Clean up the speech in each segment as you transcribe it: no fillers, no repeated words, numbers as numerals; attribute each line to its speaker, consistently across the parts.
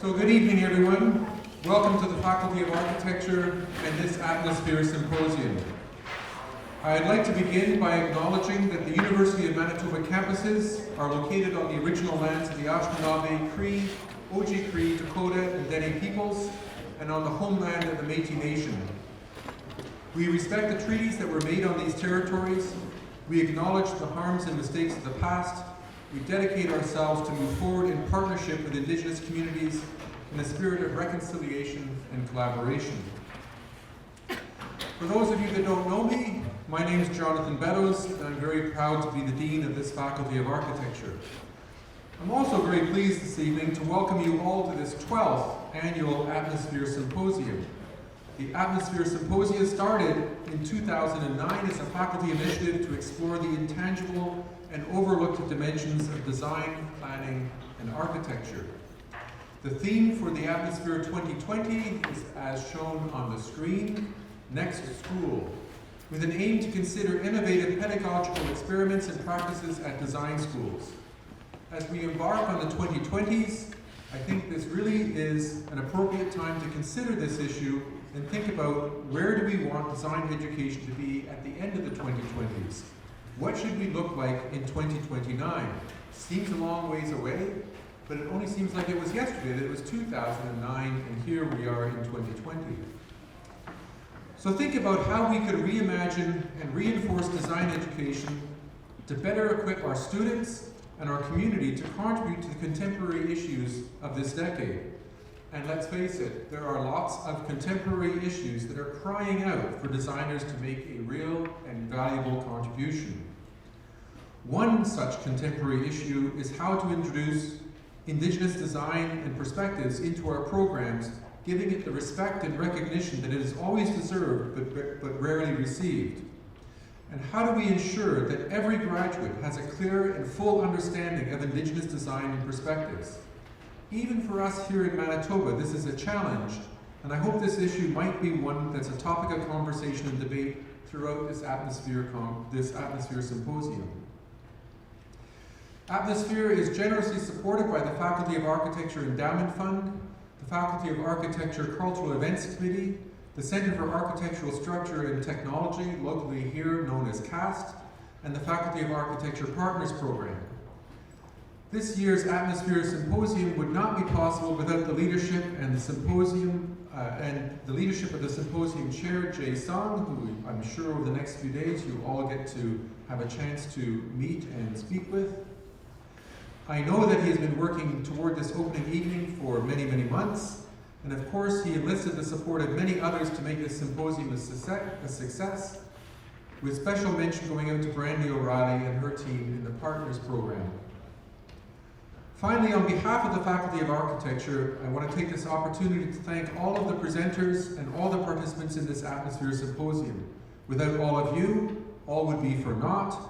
Speaker 1: So good evening, everyone. Welcome to the Faculty of Architecture and this Atmosphere Symposium. I'd like to begin by acknowledging that the University of Manitoba campuses are located on the original lands of the Anishinaabe, Cree, Oji-Cree, Dakota, and Dene peoples, and on the homeland of the Métis Nation. We respect the treaties that were made on these territories. We acknowledge the harms and mistakes of the past. We dedicate ourselves to move forward in partnership with Indigenous communities in a spirit of reconciliation and collaboration. For those of you that don't know me, my name is Jonathan Beddoes, and I'm very proud to be the Dean of this Faculty of Architecture. I'm also very pleased this evening to welcome you all to this 12th Annual Atmosphere Symposium. The Atmosphere Symposium started in 2009 as a faculty initiative to explore the intangible and overlooked dimensions of design, planning, and architecture. The theme for the Atmosphere 2020 is as shown on the screen, Next School, with an aim to consider innovative pedagogical experiments and practices at design schools. As we embark on the 2020s, I think this really is an appropriate time to consider this issue and think about where do we want design education to be at the end of the 2020s? What should we look like in 2029? Seems a long ways away, but it only seems like it was yesterday that it was 2009, and here we are in 2020. So think about how we could reimagine and reinforce design education to better equip our students and our community to contribute to the contemporary issues of this decade. And let's face it, there are lots of contemporary issues that are crying out for designers to make a real and valuable contribution. One such contemporary issue is how to introduce Indigenous design and perspectives into our programs, giving it the respect and recognition that it has always deserved but rarely received. And how do we ensure that every graduate has a clear and full understanding of Indigenous design and perspectives? Even for us here in Manitoba, this is a challenge, and I hope this issue might be one that's a topic of conversation and debate throughout this Atmosphere Symposium. Atmosphere is generously supported by the Faculty of Architecture Endowment Fund, the Faculty of Architecture Cultural Events Committee, the Centre for Architectural Structure and Technology, locally here known as CAST, and the Faculty of Architecture Partners Program. This year's Atmosphere Symposium would not be possible without the leadership and the symposium the leadership of the symposium chair, Jay Song, who I'm sure over the next few days you all get to have a chance to meet and speak with. I know that he has been working toward this opening evening for many, many months, and of course he enlisted the support of many others to make this symposium a success, with special mention going out to Brandy O'Reilly and her team in the Partners Program. Finally, on behalf of the Faculty of Architecture, I want to take this opportunity to thank all of the presenters and all the participants in this Atmosphere Symposium. Without all of you, all would be for naught.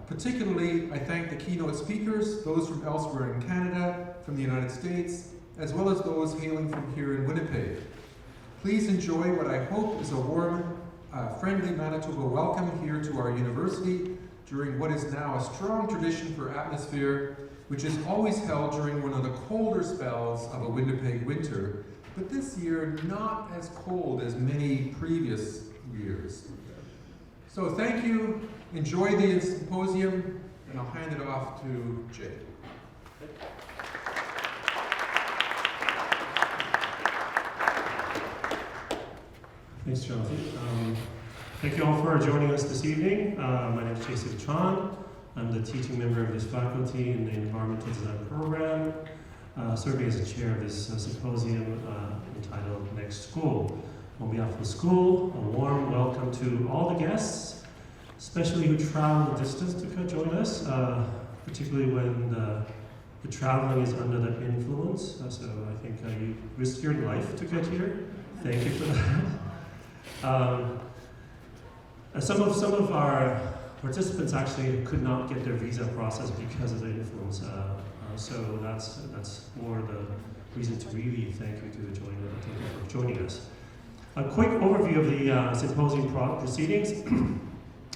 Speaker 1: Particularly, I thank the keynote speakers, those from elsewhere in Canada, from the United States, as well as those hailing from here in Winnipeg. Please enjoy what I hope is a warm, friendly Manitoba welcome here to our university during what is now a strong tradition for Atmosphere, which is always held during one of the colder spells of a Winnipeg winter, but this year not as cold as many previous years. So thank you, enjoy the symposium, and I'll hand it off to Jay.
Speaker 2: Thanks, Jonathan. Thank you all for joining us this evening. My name is Jason Tron. I'm the teaching member of this faculty in the Environmental Design program, serving as the chair of this symposium entitled Next School. On behalf of the school, a warm welcome to all the guests, especially who travel the distance to join us, particularly when the traveling is under the influence. So I think you risked your life to get here. Thank you for that. Some of our participants actually could not get their visa processed because of the influence. So that's more the reason to really thank you for joining us. A quick overview of the symposium proceedings.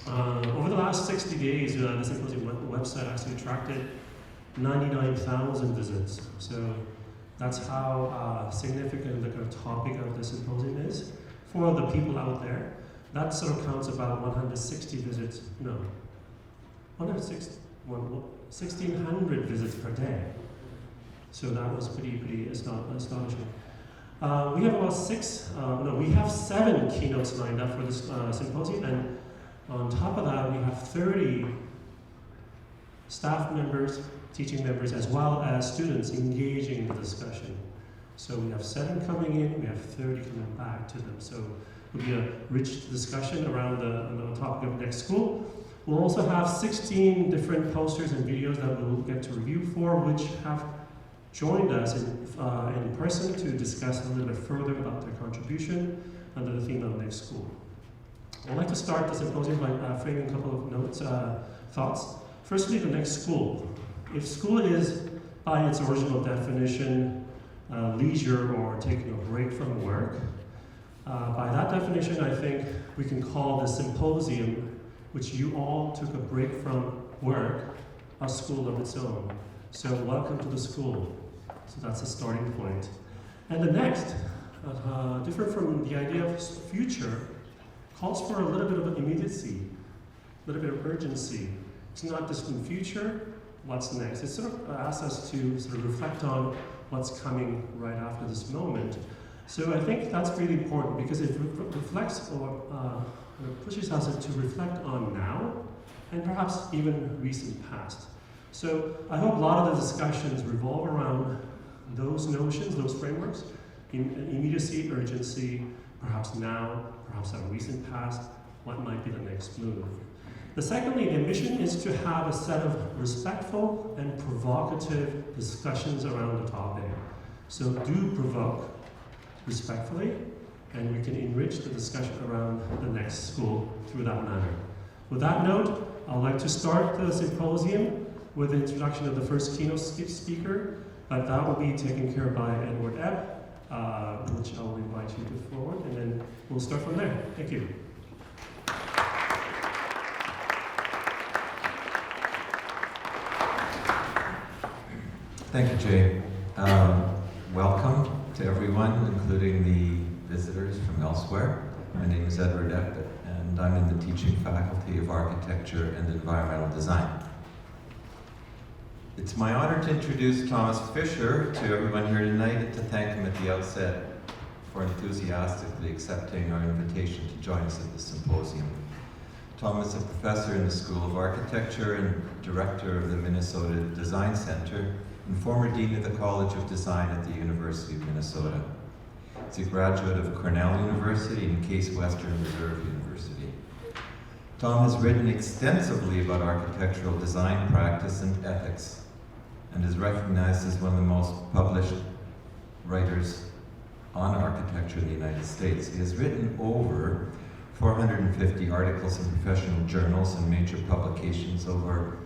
Speaker 2: Over the last 60 days, the symposium website actually attracted 99,000 visits. So That's how significant the kind of topic of the symposium is for the people out there. That sort of counts about 160 visits, no, 1,600 visits per day. So that was pretty astonishing. We have about we have 7 keynotes lined up for this symposium, and on top of that, we have 30 staff members, teaching members, as well as students engaging in the discussion. So we have 7 coming in, we have 30 coming back to them. So it'll be a rich discussion around the topic of next school. We'll also have 16 different posters and videos that we'll get to review for, which have joined us in person to discuss a little bit further about their contribution under the theme of next school. I'd like to start the symposium by framing a couple of thoughts. Firstly, the next school. If school is, by its original definition, leisure or taking a break from work, by that definition, I think we can call the symposium, which you all took a break from work, a school of its own. So welcome to the school. So that's a starting point. And the next, different from the idea of future, calls for a little bit of immediacy, a little bit of urgency. It's not distant future, what's next? It sort of asks us to sort of reflect on what's coming right after this moment. So I think that's really important because it reflects or pushes us to reflect on now and perhaps even recent past. So I hope a lot of the discussions revolve around those notions, those frameworks, immediacy, urgency, perhaps now, perhaps our recent past, what might be the next move. Secondly, the mission is to have a set of respectful and provocative discussions around the topic. So do provoke respectfully, and we can enrich the discussion around the next school through that manner. With that note, I'd like to start the symposium with the introduction of the first keynote speaker, but that will be taken care of by Edward Ebb, which I will invite you to forward, and then we'll start from there. Thank you.
Speaker 3: Thank you, Jay. Welcome to everyone, including the visitors from elsewhere. My name is Edward Ebb, and I'm in the teaching faculty of Architecture and Environmental Design. It's my honor to introduce Thomas Fisher to everyone here tonight and to thank him at the outset for enthusiastically accepting our invitation to join us at the symposium. Tom is a professor in the School of Architecture and director of the Minnesota Design Center and former dean of the College of Design at the University of Minnesota. He's a graduate of Cornell University and Case Western Reserve University. Tom has written extensively about architectural design practice and ethics, and is recognized as one of the most published writers on architecture in the United States. He has written over 450 articles in professional journals and major publications, over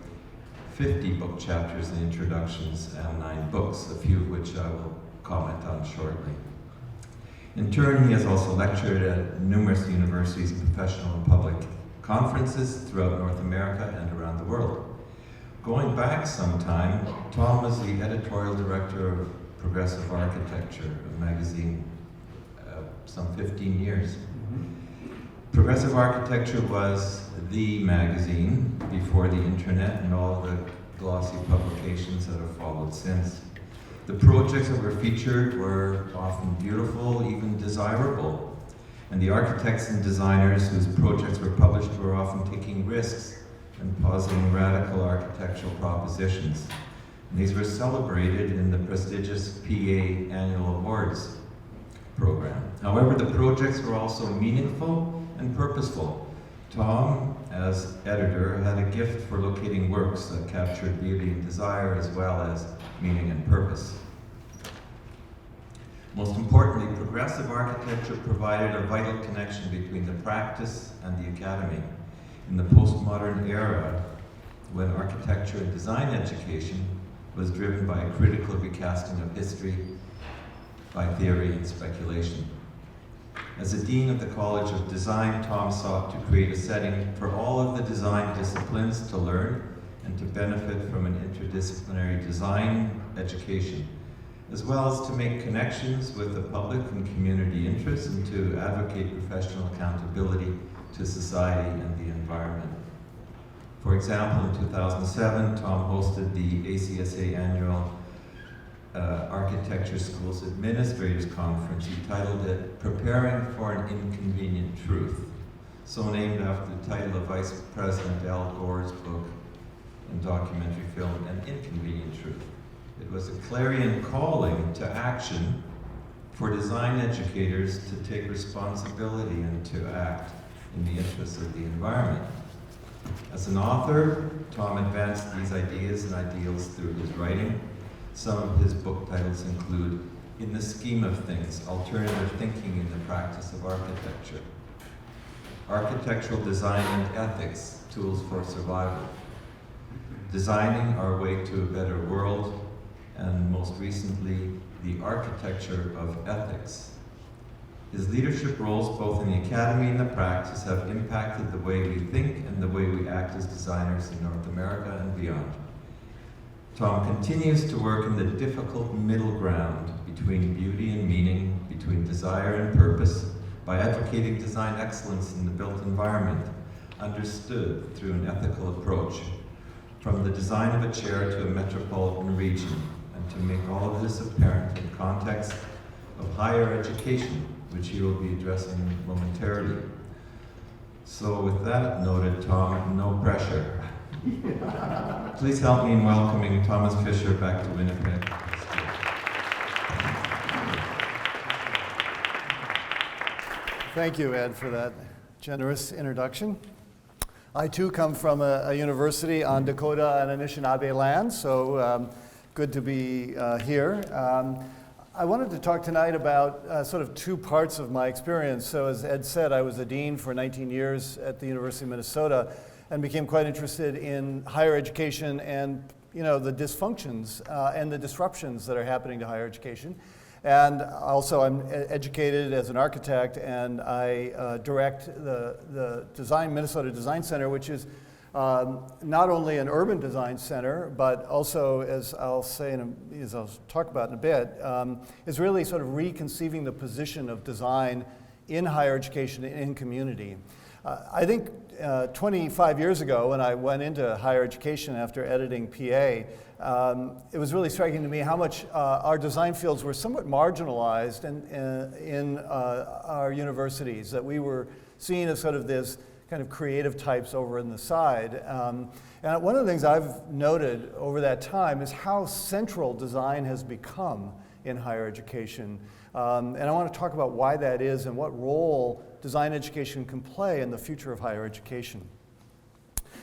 Speaker 3: 50 book chapters and introductions, and 9 books, a few of which I will comment on shortly. In turn, he has also lectured at numerous universities and professional and public conferences throughout North America and around the world. Going back some time, Tom was the editorial director of Progressive Architecture, a magazine, some 15 years. Progressive Architecture was the magazine before the internet and all the glossy publications that have followed since. The projects that were featured were often beautiful, even desirable. And the architects and designers whose projects were published were often taking risks and positing radical architectural propositions. And these were celebrated in the prestigious PA Annual Awards program. However, the projects were also meaningful and purposeful. Tom, as editor, had a gift for locating works that captured beauty and desire as well as meaning and purpose. Most importantly, progressive architecture provided a vital connection between the practice and the academy. In the postmodern era, when architecture and design education was driven by a critical recasting of history by theory and speculation. As a dean of the College of Design, Tom sought to create a setting for all of the design disciplines to learn and to benefit from an interdisciplinary design education as well as to make connections with the public and community interests and to advocate professional accountability to society and the environment. For example, in 2007, Tom hosted the ACSA annual Architecture Schools Administrators Conference. He titled it Preparing for an Inconvenient Truth, so named after the title of Vice President Al Gore's book and documentary film, An Inconvenient Truth. It was a clarion calling to action for design educators to take responsibility and to act in the interests of the environment. As an author, Tom advanced these ideas and ideals through his writing. Some of his book titles include In the Scheme of Things, Alternative Thinking in the Practice of Architecture, Architectural Design and Ethics, Tools for Survival, Designing Our Way to a Better World, and most recently, The Architecture of Ethics. His leadership roles, both in the academy and the practice, have impacted the way we think and the way we act as designers in North America and beyond. Tom continues to work in the difficult middle ground between beauty and meaning, between desire and purpose, by advocating design excellence in the built environment, understood through an ethical approach, from the design of a chair to a metropolitan region, and to make all of this apparent in the context of higher education, which he will be addressing momentarily. So with that noted, Tom, no pressure. Please help me in welcoming Thomas Fisher back to Winnipeg.
Speaker 4: Thank you, Ed, for that generous introduction. I too come from a university on Dakota and Anishinaabe land, so good to be here. I wanted to talk tonight about sort of two parts of my experience. So as Ed said, I was a dean for 19 years at the University of Minnesota and became quite interested in higher education and the dysfunctions and the disruptions that are happening to higher education. And also I'm educated as an architect, and I direct the Minnesota Design Center, which is not only an urban design center, but also, as I'll say, as I'll talk about in a bit, is really sort of reconceiving the position of design in higher education and in community. I think 25 years ago, when I went into higher education after editing PA, it was really striking to me how much our design fields were somewhat marginalized in our universities, that we were seen as sort of this kind of creative types over in the side. And one of the things I've noted over that time is how central design has become in higher education. And I want to talk about why that is and what role design education can play in the future of higher education.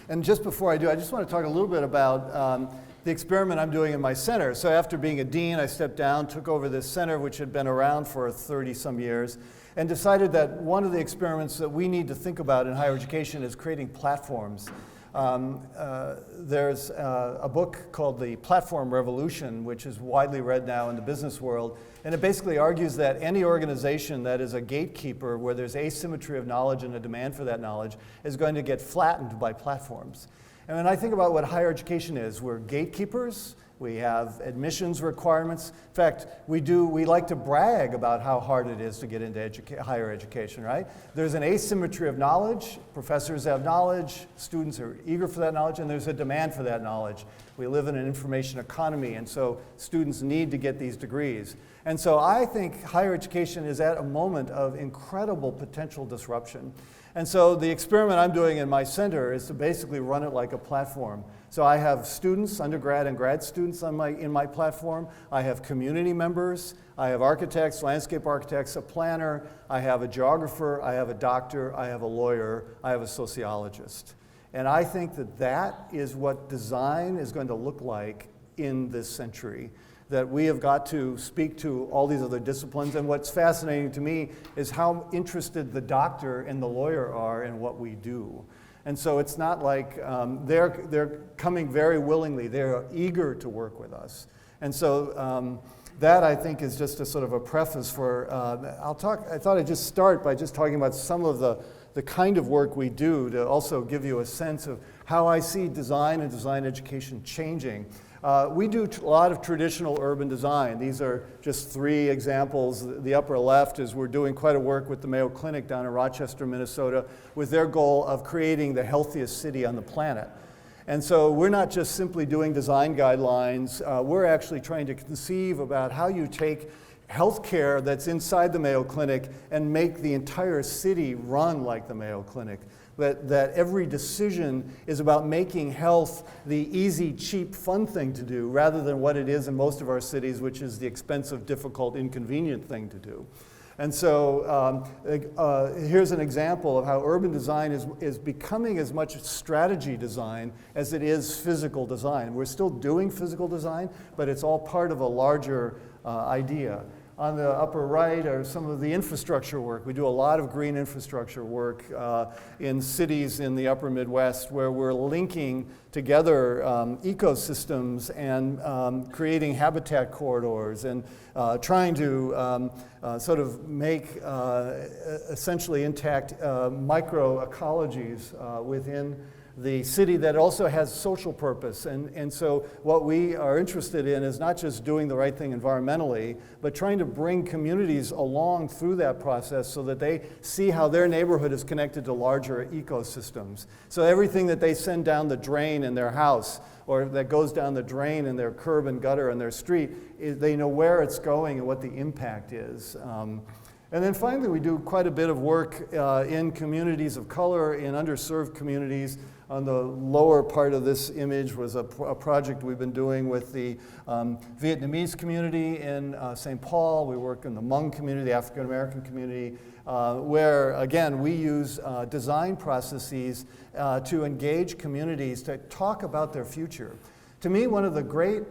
Speaker 4: And just before I do, I just want to talk a little bit about the experiment I'm doing in my center. So after being a dean, I stepped down, took over this center, which had been around for 30-some years, and decided that one of the experiments that we need to think about in higher education is creating platforms. There's a book called The Platform Revolution, which is widely read now in the business world, and it basically argues that any organization that is a gatekeeper, where there's asymmetry of knowledge and a demand for that knowledge, is going to get flattened by platforms. And when I think about what higher education is, we're gatekeepers. We have admissions requirements. In fact, we like to brag about how hard it is to get into higher education, right? There's an asymmetry of knowledge. Professors have knowledge, students are eager for that knowledge, and there's a demand for that knowledge. We live in an information economy, and so students need to get these degrees. And so I think higher education is at a moment of incredible potential disruption. And so the experiment I'm doing in my center is to basically run it like a platform. So I have students, undergrad and grad students in my platform. I have community members. I have architects, landscape architects, a planner. I have a geographer. I have a doctor. I have a lawyer. I have a sociologist. And I think that that is what design is going to look like in this century, that we have got to speak to all these other disciplines. And what's fascinating to me is how interested the doctor and the lawyer are in what we do. And so it's not like they're coming very willingly. They're eager to work with us. And so that, I think, is just a sort of a preface for, I thought I'd just start by just talking about some of the kind of work we do to also give you a sense of how I see design and design education changing. We do a lot of traditional urban design. These are just 3 examples. The upper left is we're doing quite a work with the Mayo Clinic down in Rochester, Minnesota, with their goal of creating the healthiest city on the planet. And so we're not just simply doing design guidelines, we're actually trying to conceive about how you take healthcare that's inside the Mayo Clinic and make the entire city run like the Mayo Clinic. That every decision is about making health the easy, cheap, fun thing to do, rather than what it is in most of our cities, which is the expensive, difficult, inconvenient thing to do. And so here's an example of how urban design is becoming as much strategy design as it is physical design. We're still doing physical design, but it's all part of a larger idea. On the upper right are some of the infrastructure work. We do a lot of green infrastructure work in cities in the upper Midwest where we're linking together ecosystems and creating habitat corridors and trying to sort of make essentially intact microecologies within the city that also has social purpose. And so what we are interested in is not just doing the right thing environmentally, but trying to bring communities along through that process so that they see how their neighborhood is connected to larger ecosystems. So everything that they send down the drain in their house or that goes down the drain in their curb and gutter in their street, they know where it's going and what the impact is. And then finally, we do quite a bit of work in communities of color, in underserved communities. On the lower part of this image was a project we've been doing with the Vietnamese community in St. Paul. We work in the Hmong community, the African American community, where, again, we use design processes to engage communities to talk about their future. To me, one of the great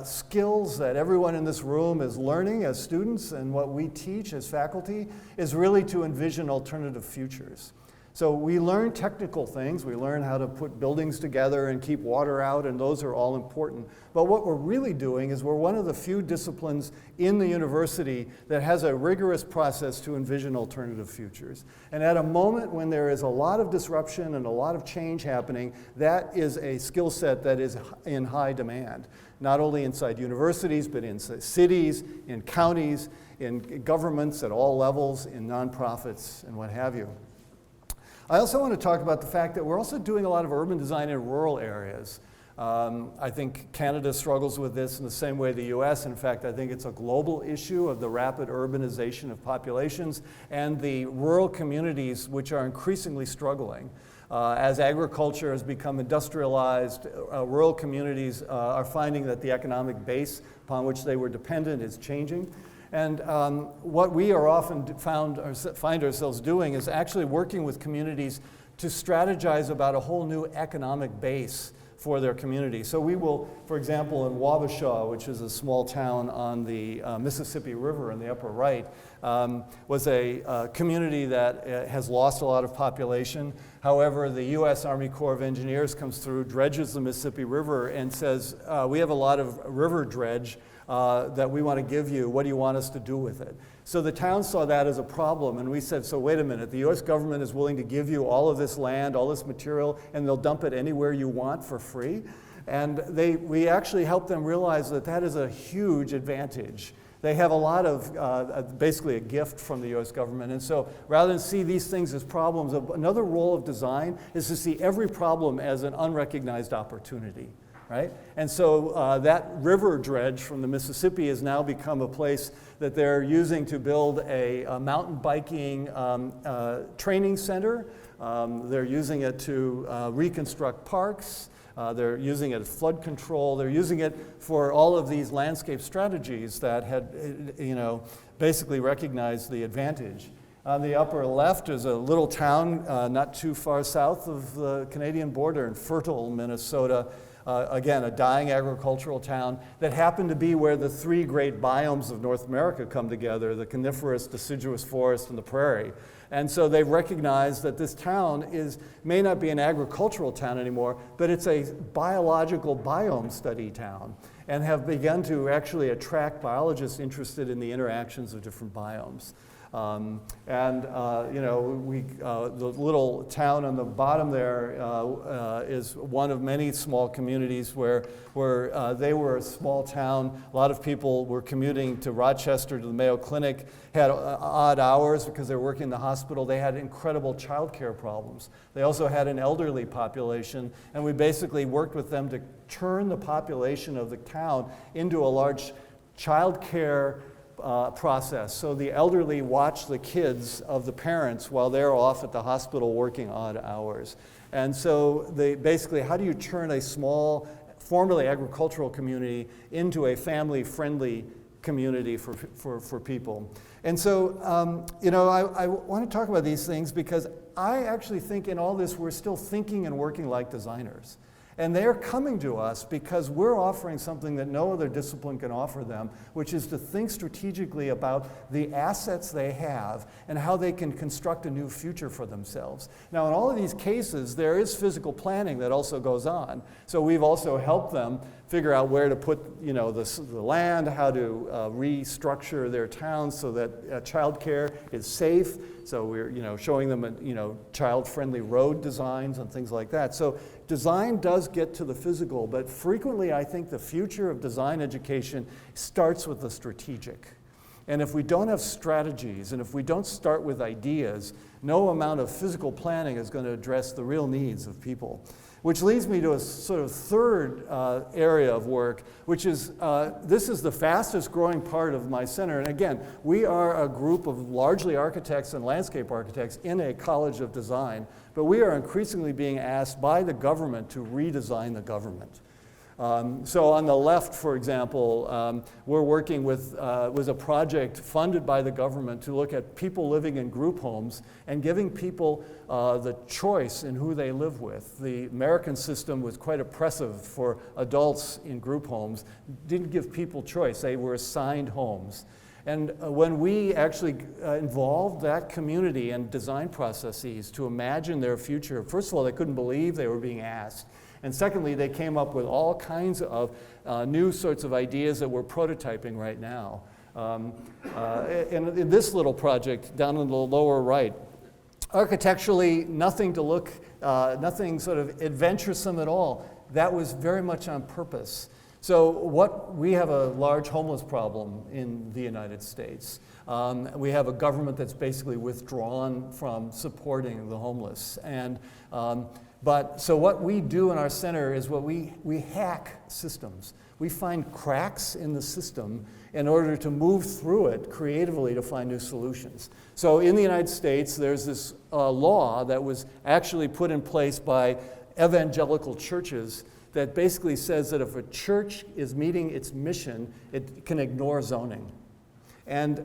Speaker 4: skills that everyone in this room is learning as students and what we teach as faculty is really to envision alternative futures. So we learn technical things, we learn how to put buildings together and keep water out, and those are all important. But what we're really doing is we're one of the few disciplines in the university that has a rigorous process to envision alternative futures. And at a moment when there is a lot of disruption and a lot of change happening, that is a skill set that is in high demand, not only inside universities, but in cities, in counties, in governments at all levels, in nonprofits, and what have you. I also want to talk about the fact that we're also doing a lot of urban design in rural areas. I think Canada struggles with this in the same way the US. In fact, I think it's a global issue of the rapid urbanization of populations and the rural communities which are increasingly struggling. As agriculture has become industrialized, rural communities are finding that the economic base upon which they were dependent is changing. And what we are often find ourselves doing is actually working with communities to strategize about a whole new economic base for their community. So we will, for example, in Wabasha, which is a small town on the Mississippi River in the upper right, was a community that has lost a lot of population. However, the U.S. Army Corps of Engineers comes through, dredges the Mississippi River, and says, we have a lot of river dredge that we want to give you. What do you want us to do with it? So the town saw that as a problem, and we said, so wait a minute, the U.S. government is willing to give you all of this land, all this material, and they'll dump it anywhere you want for free? And we actually helped them realize that that is a huge advantage. They have a lot of, basically a gift from the U.S. government. And so rather than see these things as problems, another role of design is to see every problem as an unrecognized opportunity. Right? And so that river dredge from the Mississippi has now become a place that they're using to build a mountain biking training center. They're using it to reconstruct parks. They're using it as flood control. They're using it for all of these landscape strategies that had, basically recognized the advantage. On the upper left is a little town not too far south of the Canadian border in Fertile, Minnesota. Again, a dying agricultural town that happened to be where the 3 great biomes of North America come together, the coniferous, deciduous forest, and the prairie. And so they've recognized that this town may not be an agricultural town anymore, but it's a biological biome study town, and have begun to actually attract biologists interested in the interactions of different biomes. You know, the little town on the bottom there is one of many small communities where they were a small town. A lot of people were commuting to Rochester to the Mayo Clinic, had odd hours because they were working in the hospital. They had incredible childcare problems. They also had an elderly population, and we basically worked with them to turn the population of the town into a large child care process. So the elderly watch the kids of the parents while they're off at the hospital working odd hours. And so they basically, how do you turn a small, formerly agricultural community into a family-friendly community for people? And so, you know, I want to talk about these things because I actually think in all this we're still thinking and working like designers. And they're coming to us because we're offering something that no other discipline can offer them, which is to think strategically about the assets they have and how they can construct a new future for themselves. Now, in all of these cases, there is physical planning that also goes on. So we've also helped them figure out where to put, you know, the land, how to restructure their towns so that childcare is safe. So we're, you know, showing them, you know, child-friendly road designs and things like that. So design does get to the physical, but frequently I think the future of design education starts with the strategic. And if we don't have strategies, and if we don't start with ideas, no amount of physical planning is going to address the real needs of people. Which leads me to a sort of third area of work, which is, this is the fastest growing part of my center. And again, we are a group of largely architects and landscape architects in a college of design, but we are increasingly being asked by the government to redesign the government. So on the left, for example, we're working with a project funded by the government to look at people living in group homes and giving people the choice in who they live with. The American system was quite oppressive for adults in group homes, didn't give people choice, they were assigned homes. And when we actually involved that community in design processes to imagine their future, first of all, they couldn't believe they were being asked. And secondly, they came up with all kinds of new sorts of ideas that we're prototyping right now. In this little project down in the lower right, architecturally, nothing to look, nothing sort of adventuresome at all. That was very much on purpose. So we have a large homeless problem in the United States. We have a government that's basically withdrawn from supporting the homeless. And so what we do in our center is we hack systems. We find cracks in the system in order to move through it creatively to find new solutions. So in the United States, there's this law that was actually put in place by evangelical churches that basically says that if a church is meeting its mission, it can ignore zoning. And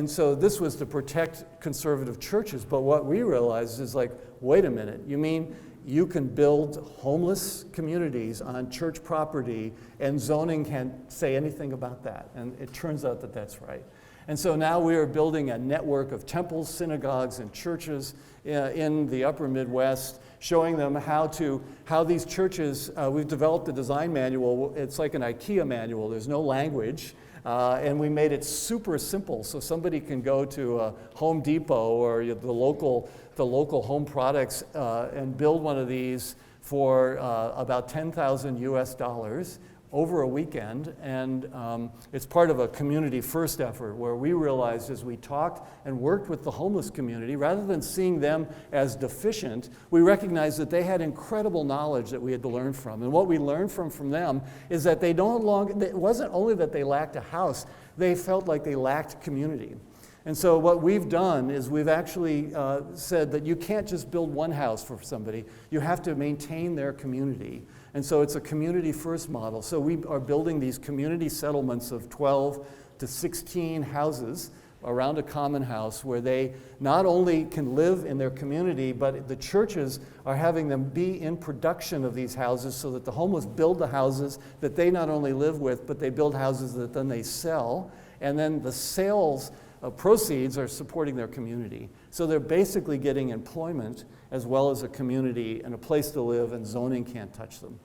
Speaker 4: so this was to protect conservative churches, but what we realized is like, wait a minute, you mean you can build homeless communities on church property and zoning can't say anything about that? And it turns out that that's right. And so now we are building a network of temples, synagogues, and churches in the upper Midwest, showing them how these churches, we've developed a design manual. It's like an IKEA manual. There's no language. And we made it super simple, so somebody can go to Home Depot or the local home products and build one of these for about $10,000 US over a weekend. And it's part of a community first effort where we realized as we talked and worked with the homeless community, rather than seeing them as deficient, we recognized that they had incredible knowledge that we had to learn from. And what we learned from them is that it wasn't only that they lacked a house, they felt like they lacked community. And so what we've done is we've actually said that you can't just build one house for somebody, you have to maintain their community. And so it's a community first model. So we are building these community settlements of 12 to 16 houses around a common house where they not only can live in their community, but the churches are having them be in production of these houses so that the homeless build the houses that they not only live with, but they build houses that then they sell. And then the sales proceeds are supporting their community. So they're basically getting employment as well as a community and a place to live, and zoning can't touch them.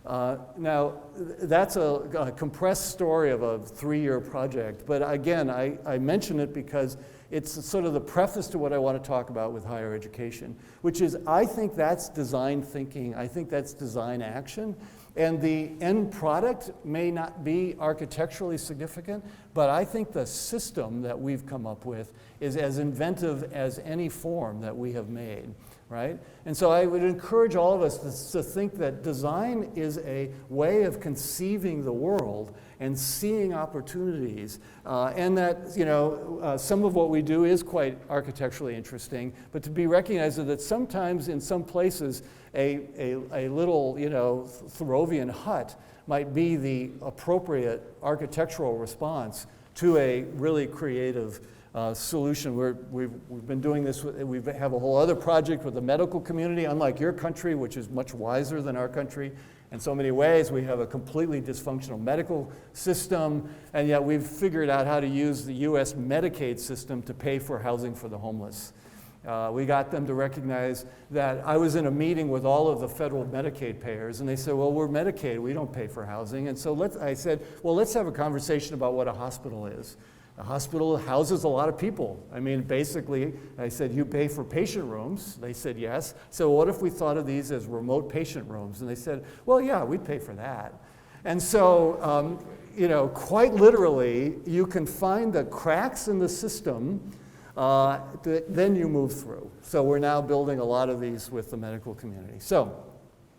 Speaker 4: Now, that's a compressed story of a 3-year project, but again, I mention it because it's sort of the preface to what I want to talk about with higher education, which is I think that's design thinking, I think that's design action, and the end product may not be architecturally significant, but I think the system that we've come up with is as inventive as any form that we have made. Right? And so I would encourage all of us to think that design is a way of conceiving the world and seeing opportunities, and that some of what we do is quite architecturally interesting, but to be recognized that sometimes in some places a little Thoreauvian hut might be the appropriate architectural response to a really creative solution. We've been doing this, we have a whole other project with the medical community, unlike your country, which is much wiser than our country. In so many ways, we have a completely dysfunctional medical system, and yet we've figured out how to use the US Medicaid system to pay for housing for the homeless. We got them to recognize that I was in a meeting with all of the federal Medicaid payers, and they said, well, we're Medicaid, we don't pay for housing. And so I said, well, let's have a conversation about what a hospital is. A hospital houses a lot of people. I mean, basically, I said, you pay for patient rooms. They said, yes. So what if we thought of these as remote patient rooms? And they said, well, yeah, we'd pay for that. And so, quite literally, you can find the cracks in the system, then you move through. So we're now building a lot of these with the medical community. So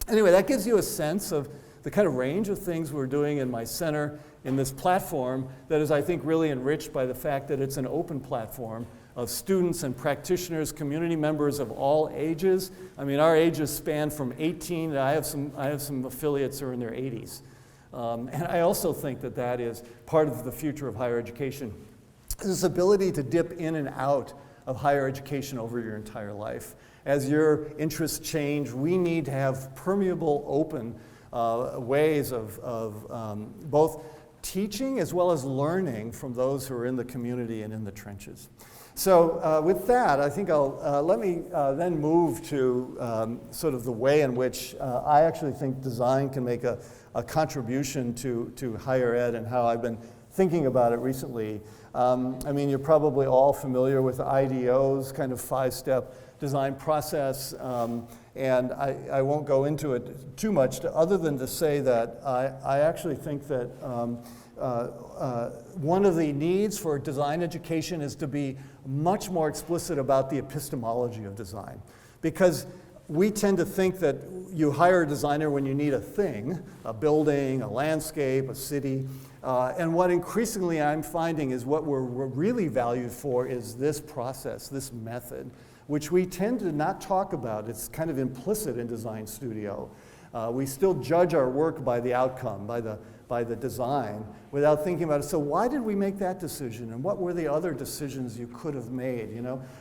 Speaker 4: anyway, that gives you a sense of the kind of range of things we're doing in my center in this platform that is, I think, really enriched by the fact that it's an open platform of students and practitioners, community members of all ages. I mean, our ages span from 18, and I have some affiliates who are in their 80s. And I also think that that is part of the future of higher education. This ability to dip in and out of higher education over your entire life. As your interests change, we need to have permeable, open ways of both teaching as well as learning from those who are in the community and in the trenches. So with that, I think let me then move to sort of the way in which I actually think design can make a contribution to higher ed and how I've been thinking about it recently. I mean, you're probably all familiar with IDEO's kind of 5-step design process, and I won't go into it too much other than to say that I actually think that one of the needs for design education is to be much more explicit about the epistemology of design. Because we tend to think that you hire a designer when you need a thing, a building, a landscape, a city. And what increasingly I'm finding is what we're really valued for is this process, this method, which we tend to not talk about. It's kind of implicit in design studio. We still judge our work by the outcome, by the design, without thinking about it. So why did we make that decision? And what were the other decisions you could have made?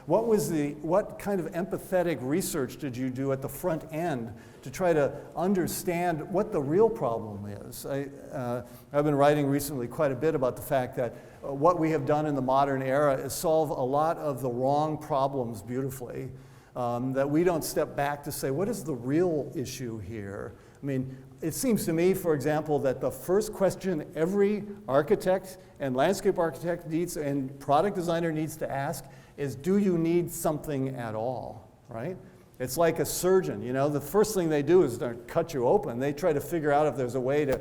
Speaker 4: What kind of empathetic research did you do at the front end to try to understand what the real problem is? I've been writing recently quite a bit about the fact that what we have done in the modern era is solve a lot of the wrong problems beautifully. That we don't step back to say, what is the real issue here? I mean, it seems to me, for example, that the first question every architect and landscape architect needs and product designer needs to ask is, do you need something at all, right? It's like a surgeon, the first thing they do is to cut you open. They try to figure out if there's a way to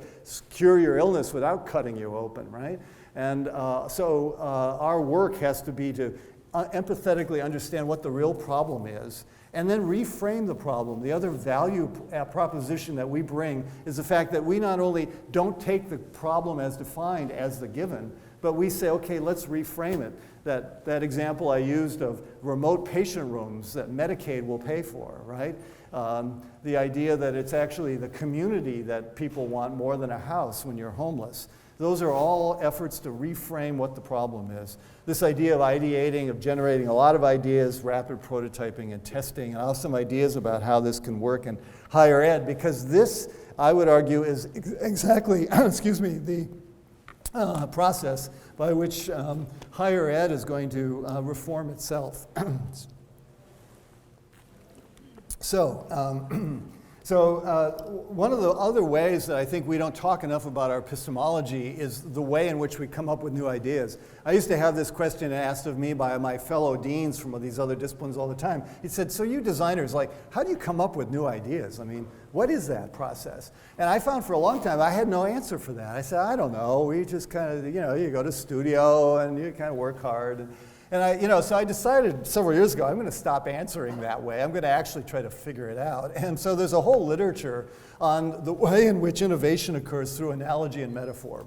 Speaker 4: cure your illness without cutting you open, right? And so our work has to be to empathetically understand what the real problem is, and then reframe the problem. The other value proposition that we bring is the fact that we not only don't take the problem as defined as the given, but we say, okay, let's reframe it. That example I used of remote patient rooms that Medicaid will pay for, right? The idea that it's actually the community that people want more than a house when you're homeless. Those are all efforts to reframe what the problem is. This idea of ideating, of generating a lot of ideas, rapid prototyping and testing, and also some ideas about how this can work in higher ed, because this, I would argue, is exactly, the process by which higher ed is going to reform itself. So, So one of the other ways that I think we don't talk enough about our epistemology is the way in which we come up with new ideas. I used to have this question asked of me by my fellow deans from these other disciplines all the time. He said, so you designers, like, how do you come up with new ideas? I mean, what is that process? And I found for a long time I had no answer for that. I said, I don't know. We just kind of, you go to studio and you kind of work hard. And so I decided several years ago, I'm going to stop answering that way. I'm going to actually try to figure it out. And so there's a whole literature on the way in which innovation occurs through analogy and metaphor.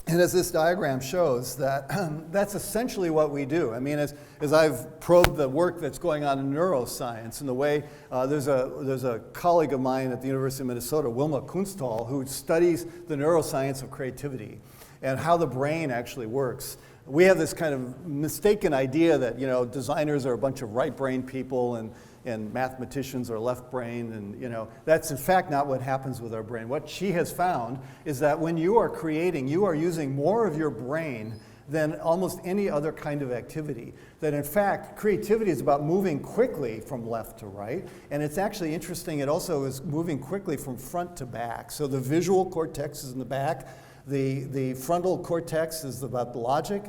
Speaker 4: And as this diagram shows, that's essentially what we do. I mean, as I've probed the work that's going on in neuroscience, and the way there's a colleague of mine at the University of Minnesota, Wilma Kunsthal, who studies the neuroscience of creativity and how the brain actually works. We have this kind of mistaken idea that designers are a bunch of right-brained people and mathematicians are left-brained, and that's in fact not what happens with our brain. What she has found is that when you are creating, you are using more of your brain than almost any other kind of activity. That in fact, creativity is about moving quickly from left to right, and it's actually interesting, it also is moving quickly from front to back. So the visual cortex is in the back, the frontal cortex is about the logic,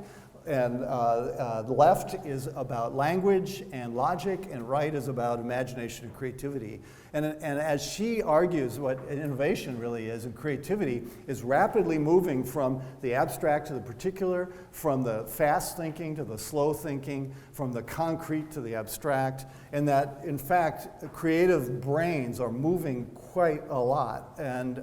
Speaker 4: and the left is about language and logic, and right is about imagination and creativity. And as she argues, what innovation really is, and creativity is rapidly moving from the abstract to the particular, from the fast thinking to the slow thinking, from the concrete to the abstract, and that in fact creative brains are moving quite a lot. And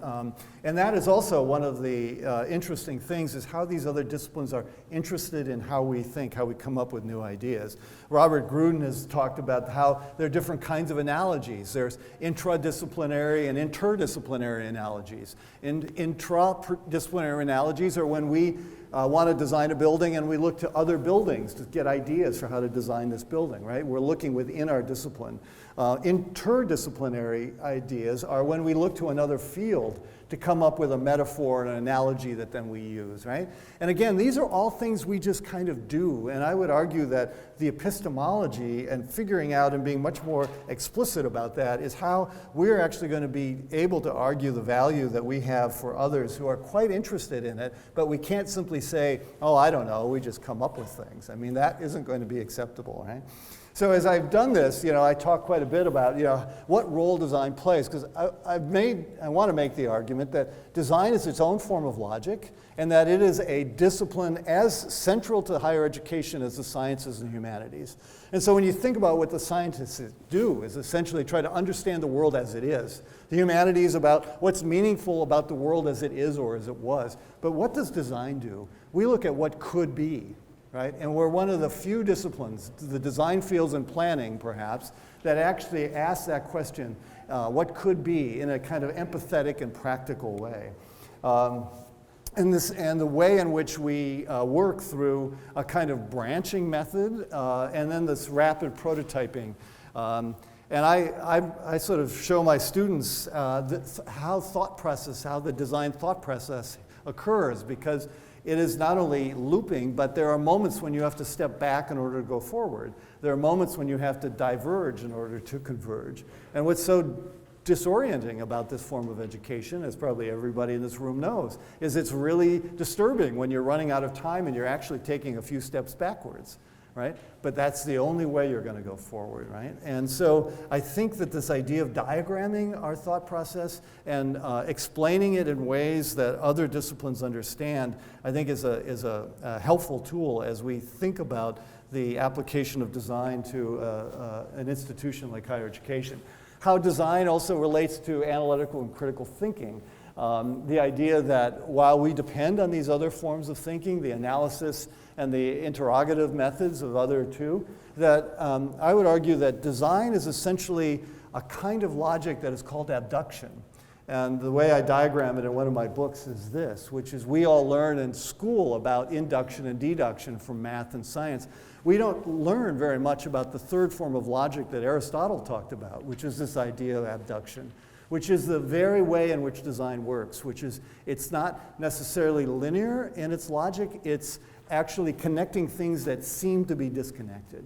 Speaker 4: that is also one of the interesting things, is how these other disciplines are interested in how we think, how we come up with new ideas. Robert Gruden has talked about how there are different kinds of analogies. There's intradisciplinary and interdisciplinary analogies. Intradisciplinary analogies are when we want to design a building and we look to other buildings to get ideas for how to design this building, right? We're looking within our discipline. Interdisciplinary ideas are when we look to another field to come up with a metaphor and an analogy that then we use, right? And again, these are all things we just kind of do, and I would argue that the epistemology and figuring out and being much more explicit about that is how we're actually going to be able to argue the value that we have for others who are quite interested in it, but we can't simply say, oh, I don't know, we just come up with things. I mean, that isn't going to be acceptable, right? So as I've done this, I talk quite a bit about, what role design plays, because I want to make the argument that design is its own form of logic, and that it is a discipline as central to higher education as the sciences and humanities. And so when you think about what the scientists do, is essentially try to understand the world as it is. The humanities about what's meaningful about the world as it is or as it was. But what does design do? We look at what could be. Right? And we're one of the few disciplines, the design fields and planning perhaps, that actually ask that question, what could be, in a kind of empathetic and practical way. And the way in which we work through a kind of branching method and then this rapid prototyping. And I sort of show my students how the design thought process occurs, because it is not only looping, but there are moments when you have to step back in order to go forward. There are moments when you have to diverge in order to converge. And what's so disorienting about this form of education, as probably everybody in this room knows, is it's really disturbing when you're running out of time and you're actually taking a few steps backwards, right? But that's the only way you're going to go forward, right? And so I think that this idea of diagramming our thought process and explaining it in ways that other disciplines understand, I think is a helpful tool as we think about the application of design to an institution like higher education. How design also relates to analytical and critical thinking. The idea that while we depend on these other forms of thinking, the analysis and the interrogative methods of other two, that I would argue that design is essentially a kind of logic that is called abduction. And the way I diagram it in one of my books is this, which is we all learn in school about induction and deduction from math and science. We don't learn very much about the third form of logic that Aristotle talked about, which is this idea of abduction, which is the very way in which design works, which is it's not necessarily linear in its logic, it's actually connecting things that seem to be disconnected.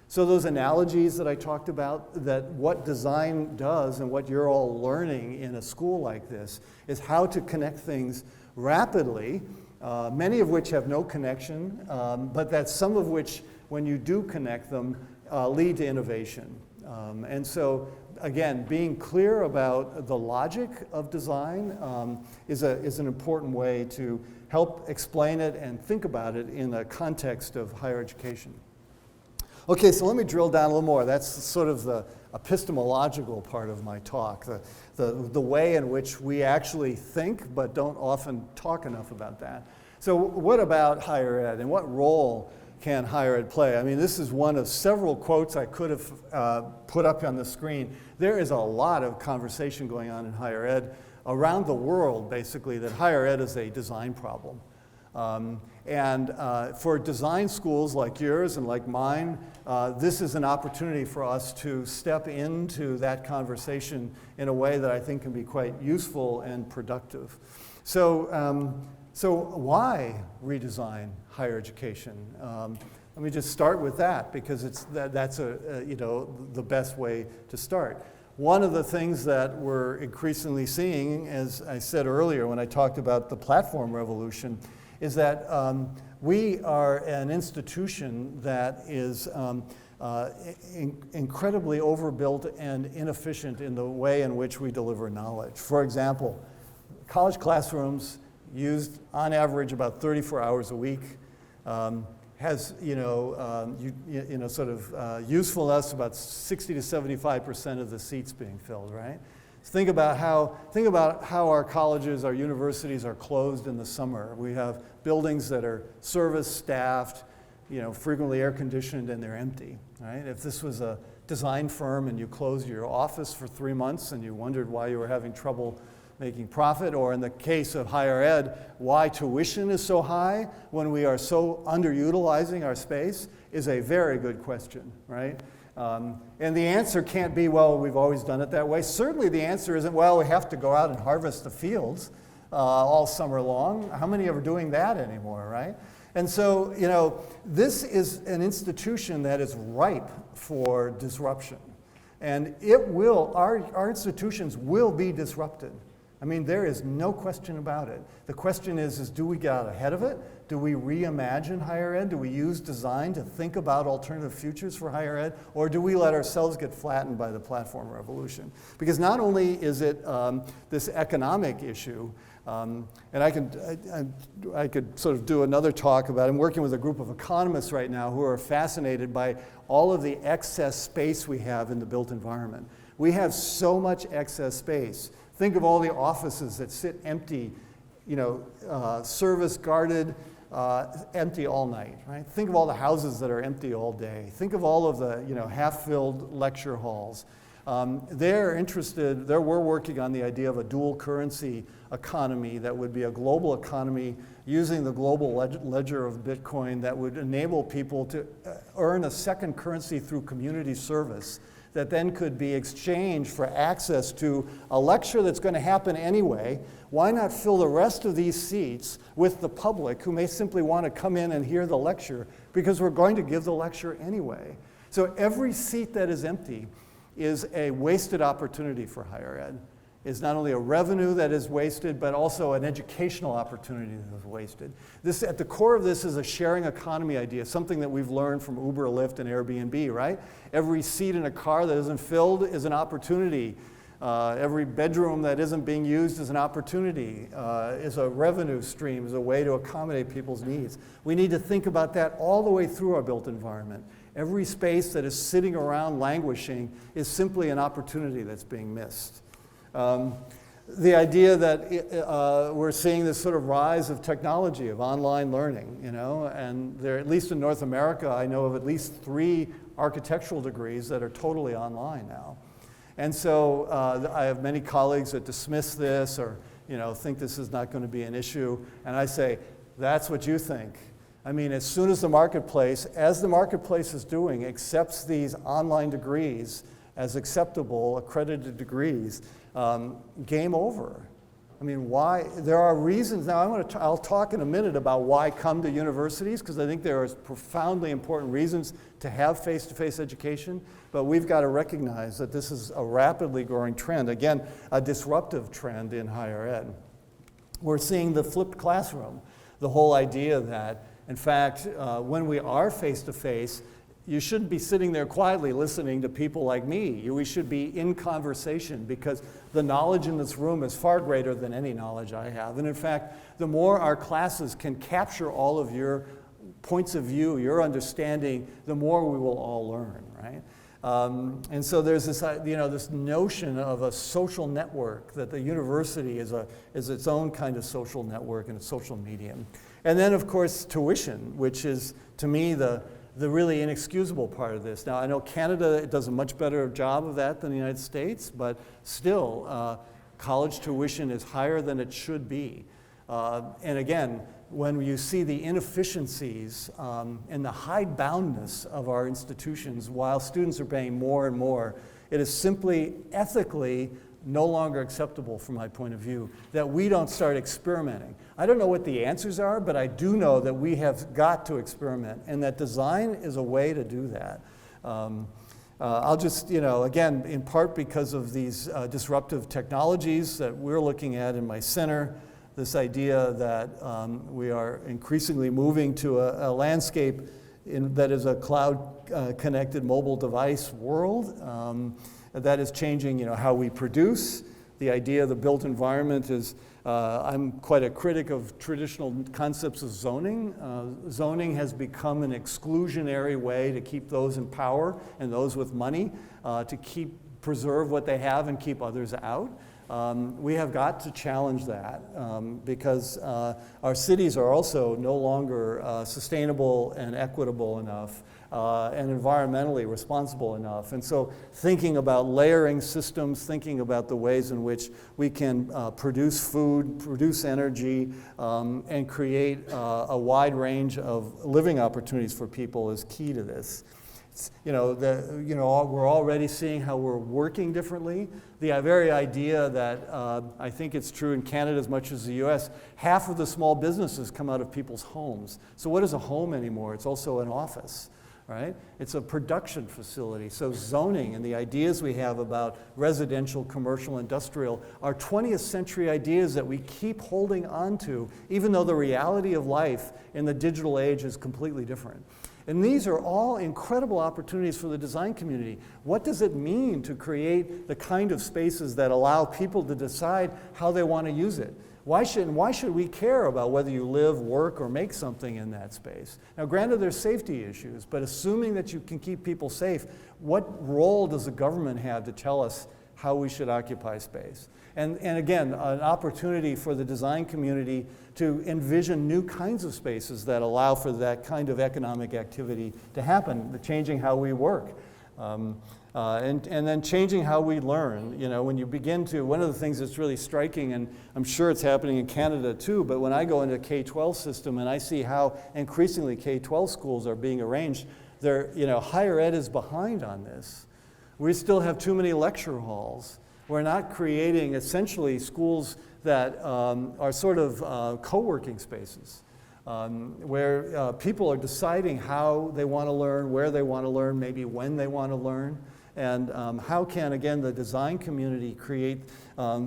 Speaker 4: So those analogies that I talked about, that what design does and what you're all learning in a school like this is how to connect things rapidly, many of which have no connection, but that some of which, when you do connect them, lead to innovation. And so, again, being clear about the logic of design is an important way to help explain it and think about it in a context of higher education. Okay, so let me drill down a little more. That's sort of the epistemological part of my talk, the way in which we actually think but don't often talk enough about that. So what about higher ed, and what role can higher ed play? I mean, this is one of several quotes I could have put up on the screen. There is a lot of conversation going on in higher ed around the world, basically, that higher ed is a design problem. For design schools like yours and like mine, this is an opportunity for us to step into that conversation in a way that I think can be quite useful and productive. So why redesign higher education? Let me just start with that, because that's the best way to start. One of the things that we're increasingly seeing, as I said earlier when I talked about the platform revolution, is that we are an institution that is incredibly overbuilt and inefficient in the way in which we deliver knowledge. For example, college classrooms used on average about 34 hours a week, has usefulness about 60 to 75% of the seats being filled, right? Think about how our colleges, our universities are closed in the summer. We have buildings that are service staffed, frequently air conditioned, and they're empty, right? If this was a design firm and you closed your office for 3 months and you wondered why you were having trouble making profit, or in the case of higher ed, why tuition is so high when we are so underutilizing our space, is a very good question, right? And the answer can't be, well, we've always done it that way. Certainly the answer isn't, well, we have to go out and harvest the fields all summer long. How many are doing that anymore, right? And so, this is an institution that is ripe for disruption. And our institutions will be disrupted. I mean, there is no question about it. The question is do we get out ahead of it? Do we reimagine higher ed? Do we use design to think about alternative futures for higher ed? Or do we let ourselves get flattened by the platform revolution? Because not only is it this economic issue, and I could sort of do another talk about it. I'm working with a group of economists right now who are fascinated by all of the excess space we have in the built environment. We have so much excess space. Think of all the offices that sit empty, service guarded, empty all night, right? Think of all the houses that are empty all day. Think of all of the, half-filled lecture halls. We're working on the idea of a dual currency economy that would be a global economy using the global ledger of Bitcoin that would enable people to earn a second currency through community service that then could be exchanged for access to a lecture that's going to happen anyway. Why not fill the rest of these seats with the public who may simply want to come in and hear the lecture because we're going to give the lecture anyway? So every seat that is empty is a wasted opportunity for higher ed. It's not only a revenue that is wasted, but also an educational opportunity that is wasted. At the core of this is a sharing economy idea, something that we've learned from Uber, Lyft, and Airbnb, right? Every seat in a car that isn't filled is an opportunity. Every bedroom that isn't being used is an opportunity, is a revenue stream, is a way to accommodate people's needs. We need to think about that all the way through our built environment. Every space that is sitting around languishing is simply an opportunity that's being missed. The idea that we're seeing this sort of rise of technology, of online learning, and there, at least in North America, I know of at least 3 architectural degrees that are totally online now. And so I have many colleagues that dismiss this or think this is not going to be an issue, and I say, that's what you think. I mean, as soon as the marketplace is doing, accepts these online degrees as acceptable, accredited degrees, game over. I I mean, why? There are reasons. Now, I'll talk in a minute about why come to universities, because I think there are profoundly important reasons to have face-to-face education, but we've got to recognize that this is a rapidly growing trend, again, a disruptive trend in higher ed. We're seeing the flipped classroom, the whole idea that, in fact, when we are face-to-face, you shouldn't be sitting there quietly listening to people like me. We should be in conversation, because the knowledge in this room is far greater than any knowledge I have. And in fact, the more our classes can capture all of your points of view, your understanding, the more we will all learn, right? And so there's this, this notion of a social network, that the university is its own kind of social network and a social medium. And then, of course, tuition, which is, to me, the really inexcusable part of this. Now, I know Canada does a much better job of that than the United States, but still, college tuition is higher than it should be. And again, when you see the inefficiencies and the hideboundness of our institutions while students are paying more and more, it is simply ethically no longer acceptable from my point of view that we don't start experimenting. I don't know what the answers are, but I do know that we have got to experiment, and that design is a way to do that. I'll just, again, in part because of these disruptive technologies that we're looking at in my center, this idea that we are increasingly moving to a landscape that is a cloud-connected mobile device world. That is changing, how we produce. The idea of the built environment is, I'm quite a critic of traditional concepts of zoning. Zoning has become an exclusionary way to keep those in power and those with money to preserve what they have and keep others out. We have got to challenge that because our cities are also no longer sustainable and equitable enough and environmentally responsible enough. And so thinking about layering systems, thinking about the ways in which we can produce food, produce energy, and create a wide range of living opportunities for people is key to this. We're already seeing how we're working differently. The very idea that I think it's true in Canada as much as the US, half of the small businesses come out of people's homes. So what is a home anymore? It's also an office, right? It's a production facility. So zoning and the ideas we have about residential, commercial, industrial are 20th century ideas that we keep holding on to, even though the reality of life in the digital age is completely different. And these are all incredible opportunities for the design community. What does it mean to create the kind of spaces that allow people to decide how they want to use it? Why should we care about whether you live, work, or make something in that space? Now, granted, there's safety issues, but assuming that you can keep people safe, what role does the government have to tell us how we should occupy space? And again, an opportunity for the design community to envision new kinds of spaces that allow for that kind of economic activity to happen, changing how we work. And then changing how we learn. When you begin to, one of the things that's really striking, and I'm sure it's happening in Canada too, but when I go into a K-12 system and I see how increasingly K-12 schools are being arranged, higher ed is behind on this. We still have too many lecture halls. We're not creating essentially schools that are sort of co-working spaces. Where people are deciding how they want to learn, where they want to learn, maybe when they want to learn, and how can, again, the design community create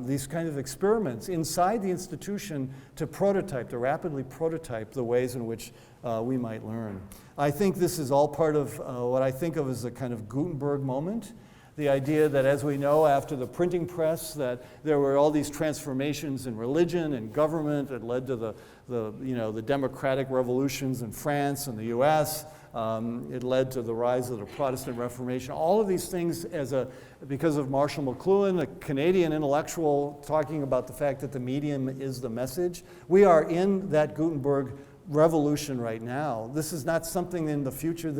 Speaker 4: these kind of experiments inside the institution to rapidly prototype the ways in which we might learn. I think this is all part of what I think of as a kind of Gutenberg moment. The idea that, as we know, after the printing press, that there were all these transformations in religion and government that led to the democratic revolutions in France and the US. It led to the rise of the Protestant Reformation. All of these things because of Marshall McLuhan, a Canadian intellectual, talking about the fact that the medium is the message. We are in that Gutenberg revolution right now. This is not something in the future.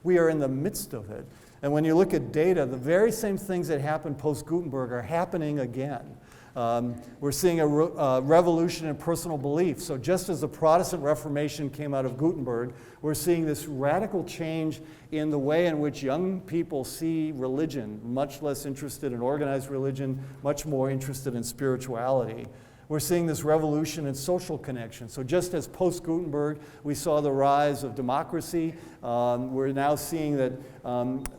Speaker 4: We are in the midst of it. And when you look at data, the very same things that happened post-Gutenberg are happening again. We're seeing a revolution in personal belief. So just as the Protestant Reformation came out of Gutenberg, we're seeing this radical change in the way in which young people see religion, much less interested in organized religion, much more interested in spirituality. We're seeing this revolution in social connection. So just as post-Gutenberg, we saw the rise of democracy, we're now seeing that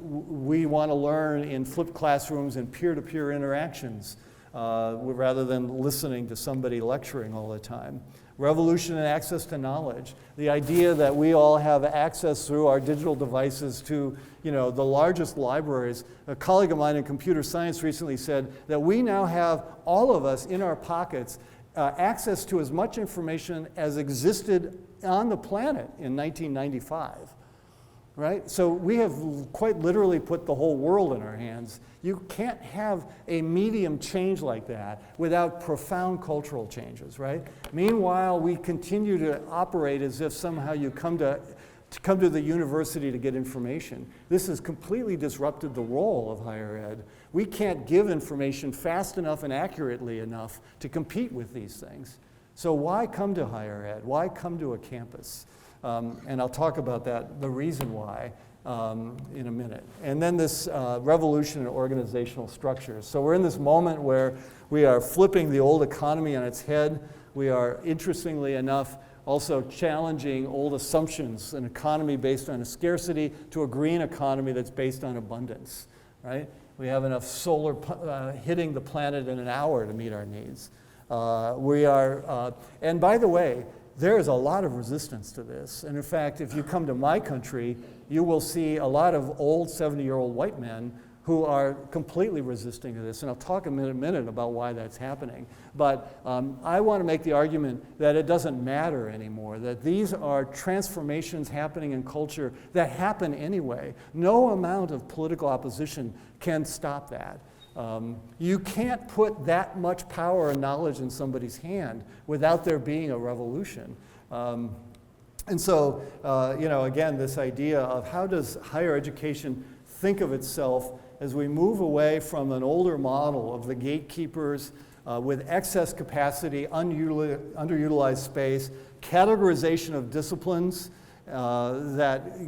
Speaker 4: we want to learn in flipped classrooms and peer-to-peer interactions rather than listening to somebody lecturing all the time. Revolution in access to knowledge. The idea that we all have access through our digital devices to, the largest libraries. A colleague of mine in computer science recently said that we now have, all of us in our pockets, access to as much information as existed on the planet in 1995. Right? So we have quite literally put the whole world in our hands. You can't have a medium change like that without profound cultural changes, right? Meanwhile, we continue to operate as if somehow you come to the university to get information. This has completely disrupted the role of higher ed. We can't give information fast enough and accurately enough to compete with these things. So why come to higher ed? Why come to a campus? And I'll talk about that, the reason why, in a minute. And then this revolution in organizational structures. So we're in this moment where we are flipping the old economy on its head. We are, interestingly enough, also challenging old assumptions, an economy based on a scarcity to a green economy that's based on abundance, right? We have enough solar hitting the planet in an hour to meet our needs. And by the way, there is a lot of resistance to this. And in fact, if you come to my country, you will see a lot of old 70-year-old white men who are completely resisting to this. And I'll talk in a minute about why that's happening. But I want to make the argument that it doesn't matter anymore, that these are transformations happening in culture that happen anyway. No amount of political opposition can stop that. You can't put that much power and knowledge in somebody's hand without there being a revolution. And so, again, this idea of how does higher education think of itself as we move away from an older model of the gatekeepers with excess capacity, underutilized space, categorization of disciplines that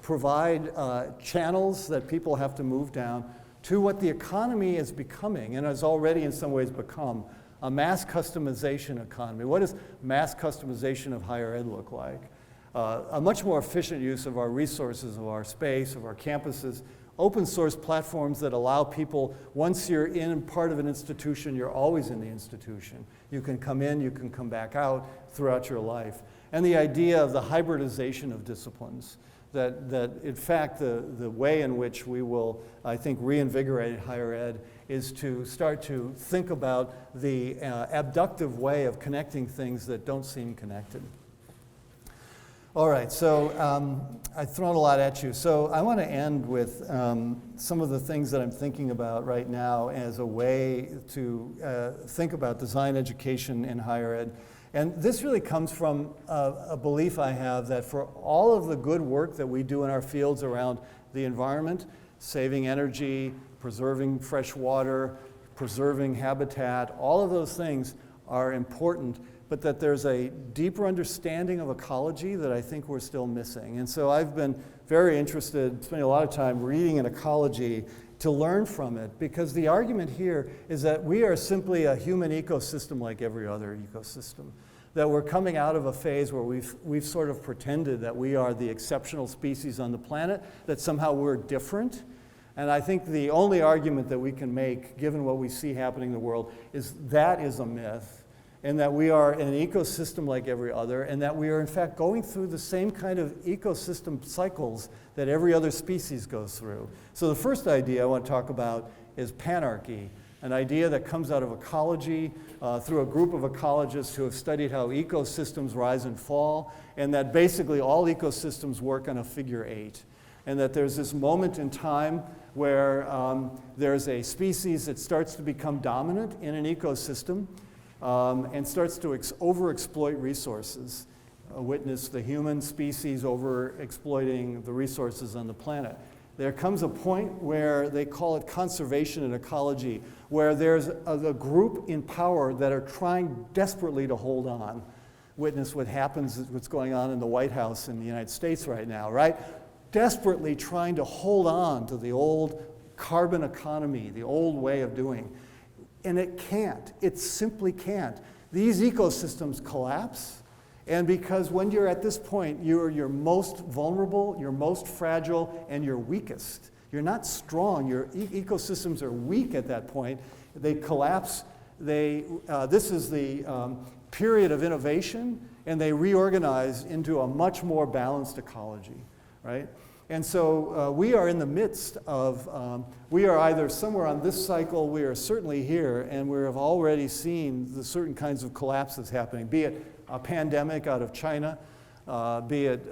Speaker 4: provide channels that people have to move down, to what the economy is becoming, and has already in some ways become, a mass customization economy. What does mass customization of higher ed look like? A much more efficient use of our resources, of our space, of our campuses, open source platforms that allow people, once you're in part of an institution, you're always in the institution. You can come in, you can come back out throughout your life. And the idea of the hybridization of disciplines. That in fact, the way in which we will, I think, reinvigorate higher ed is to start to think about the abductive way of connecting things that don't seem connected. All right, so I've thrown a lot at you. So I want to end with some of the things that I'm thinking about right now as a way to think about design education in higher ed. And this really comes from a belief I have that for all of the good work that we do in our fields around the environment, saving energy, preserving fresh water, preserving habitat, all of those things are important, but that there's a deeper understanding of ecology that I think we're still missing. And so I've been very interested, spending a lot of time reading in ecology to learn from it, because the argument here is that we are simply a human ecosystem like every other ecosystem. That we're coming out of a phase where we've sort of pretended that we are the exceptional species on the planet, that somehow we're different. And I think the only argument that we can make, given what we see happening in the world, is that is a myth, and that we are an ecosystem like every other, and that we are in fact going through the same kind of ecosystem cycles that every other species goes through. So the first idea I want to talk about is panarchy, an idea that comes out of ecology through a group of ecologists who have studied how ecosystems rise and fall, and that basically all ecosystems work on a figure 8. And that there's this moment in time where there's a species that starts to become dominant in an ecosystem, and starts to overexploit resources. Witness the human species overexploiting the resources on the planet. There comes a point where they call it conservation in ecology, where there's a group in power that are trying desperately to hold on. Witness what's going on in the White House in the United States right now, right? Desperately trying to hold on to the old carbon economy, the old way of doing. And it can't. It simply can't. These ecosystems collapse, and because when you're at this point, you're your most vulnerable, you're most fragile, and you're weakest. You're not strong. Your ecosystems are weak at that point. They collapse. This is the period of innovation, and they reorganize into a much more balanced ecology, right? And so we are in the midst of, we are either somewhere on this cycle, we are certainly here, and we have already seen the certain kinds of collapses happening, be it a pandemic out of China, be it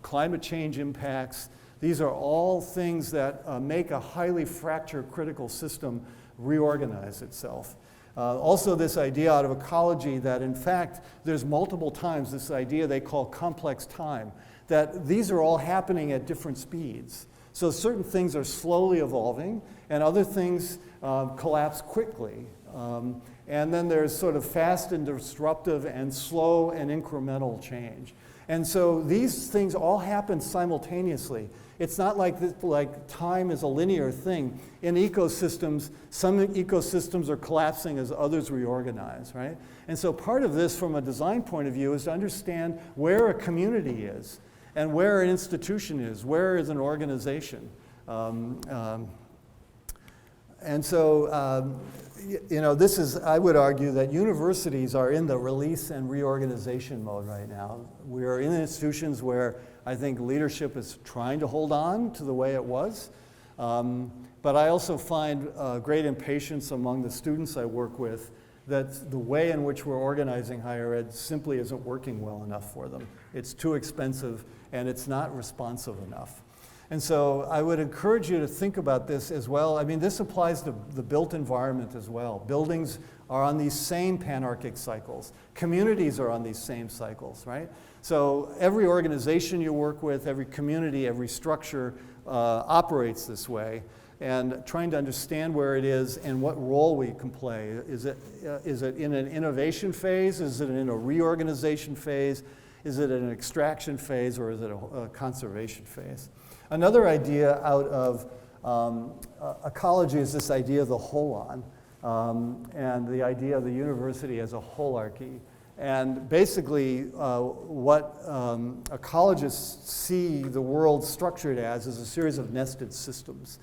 Speaker 4: climate change impacts. These are all things that make a highly fractured critical system reorganize itself. Also this idea out of ecology that in fact there's multiple times this idea they call complex time, that these are all happening at different speeds. So certain things are slowly evolving and other things collapse quickly. And then there's sort of fast and disruptive and slow and incremental change. And so these things all happen simultaneously. It's not like time is a linear thing. In ecosystems, some ecosystems are collapsing as others reorganize, right? And so part of this from a design point of view is to understand where a community is and where an institution is, where is an organization. And so, this is, I would argue that universities are in the release and reorganization mode right now. We are in institutions where I think leadership is trying to hold on to the way it was. But I also find great impatience among the students I work with that the way in which we're organizing higher ed simply isn't working well enough for them. It's too expensive and it's not responsive enough. And so I would encourage you to think about this as well. I mean, this applies to the built environment as well. Buildings are on these same panarchic cycles. Communities are on these same cycles, right? So every organization you work with, every community, every structure operates this way. And trying to understand where it is and what role we can play. Is it in an innovation phase? Is it in a reorganization phase? Is it an extraction phase, or is it a conservation phase? Another idea out of ecology is this idea of the holon, and the idea of the university as a holarchy. And basically what ecologists see the world structured as is a series of nested systems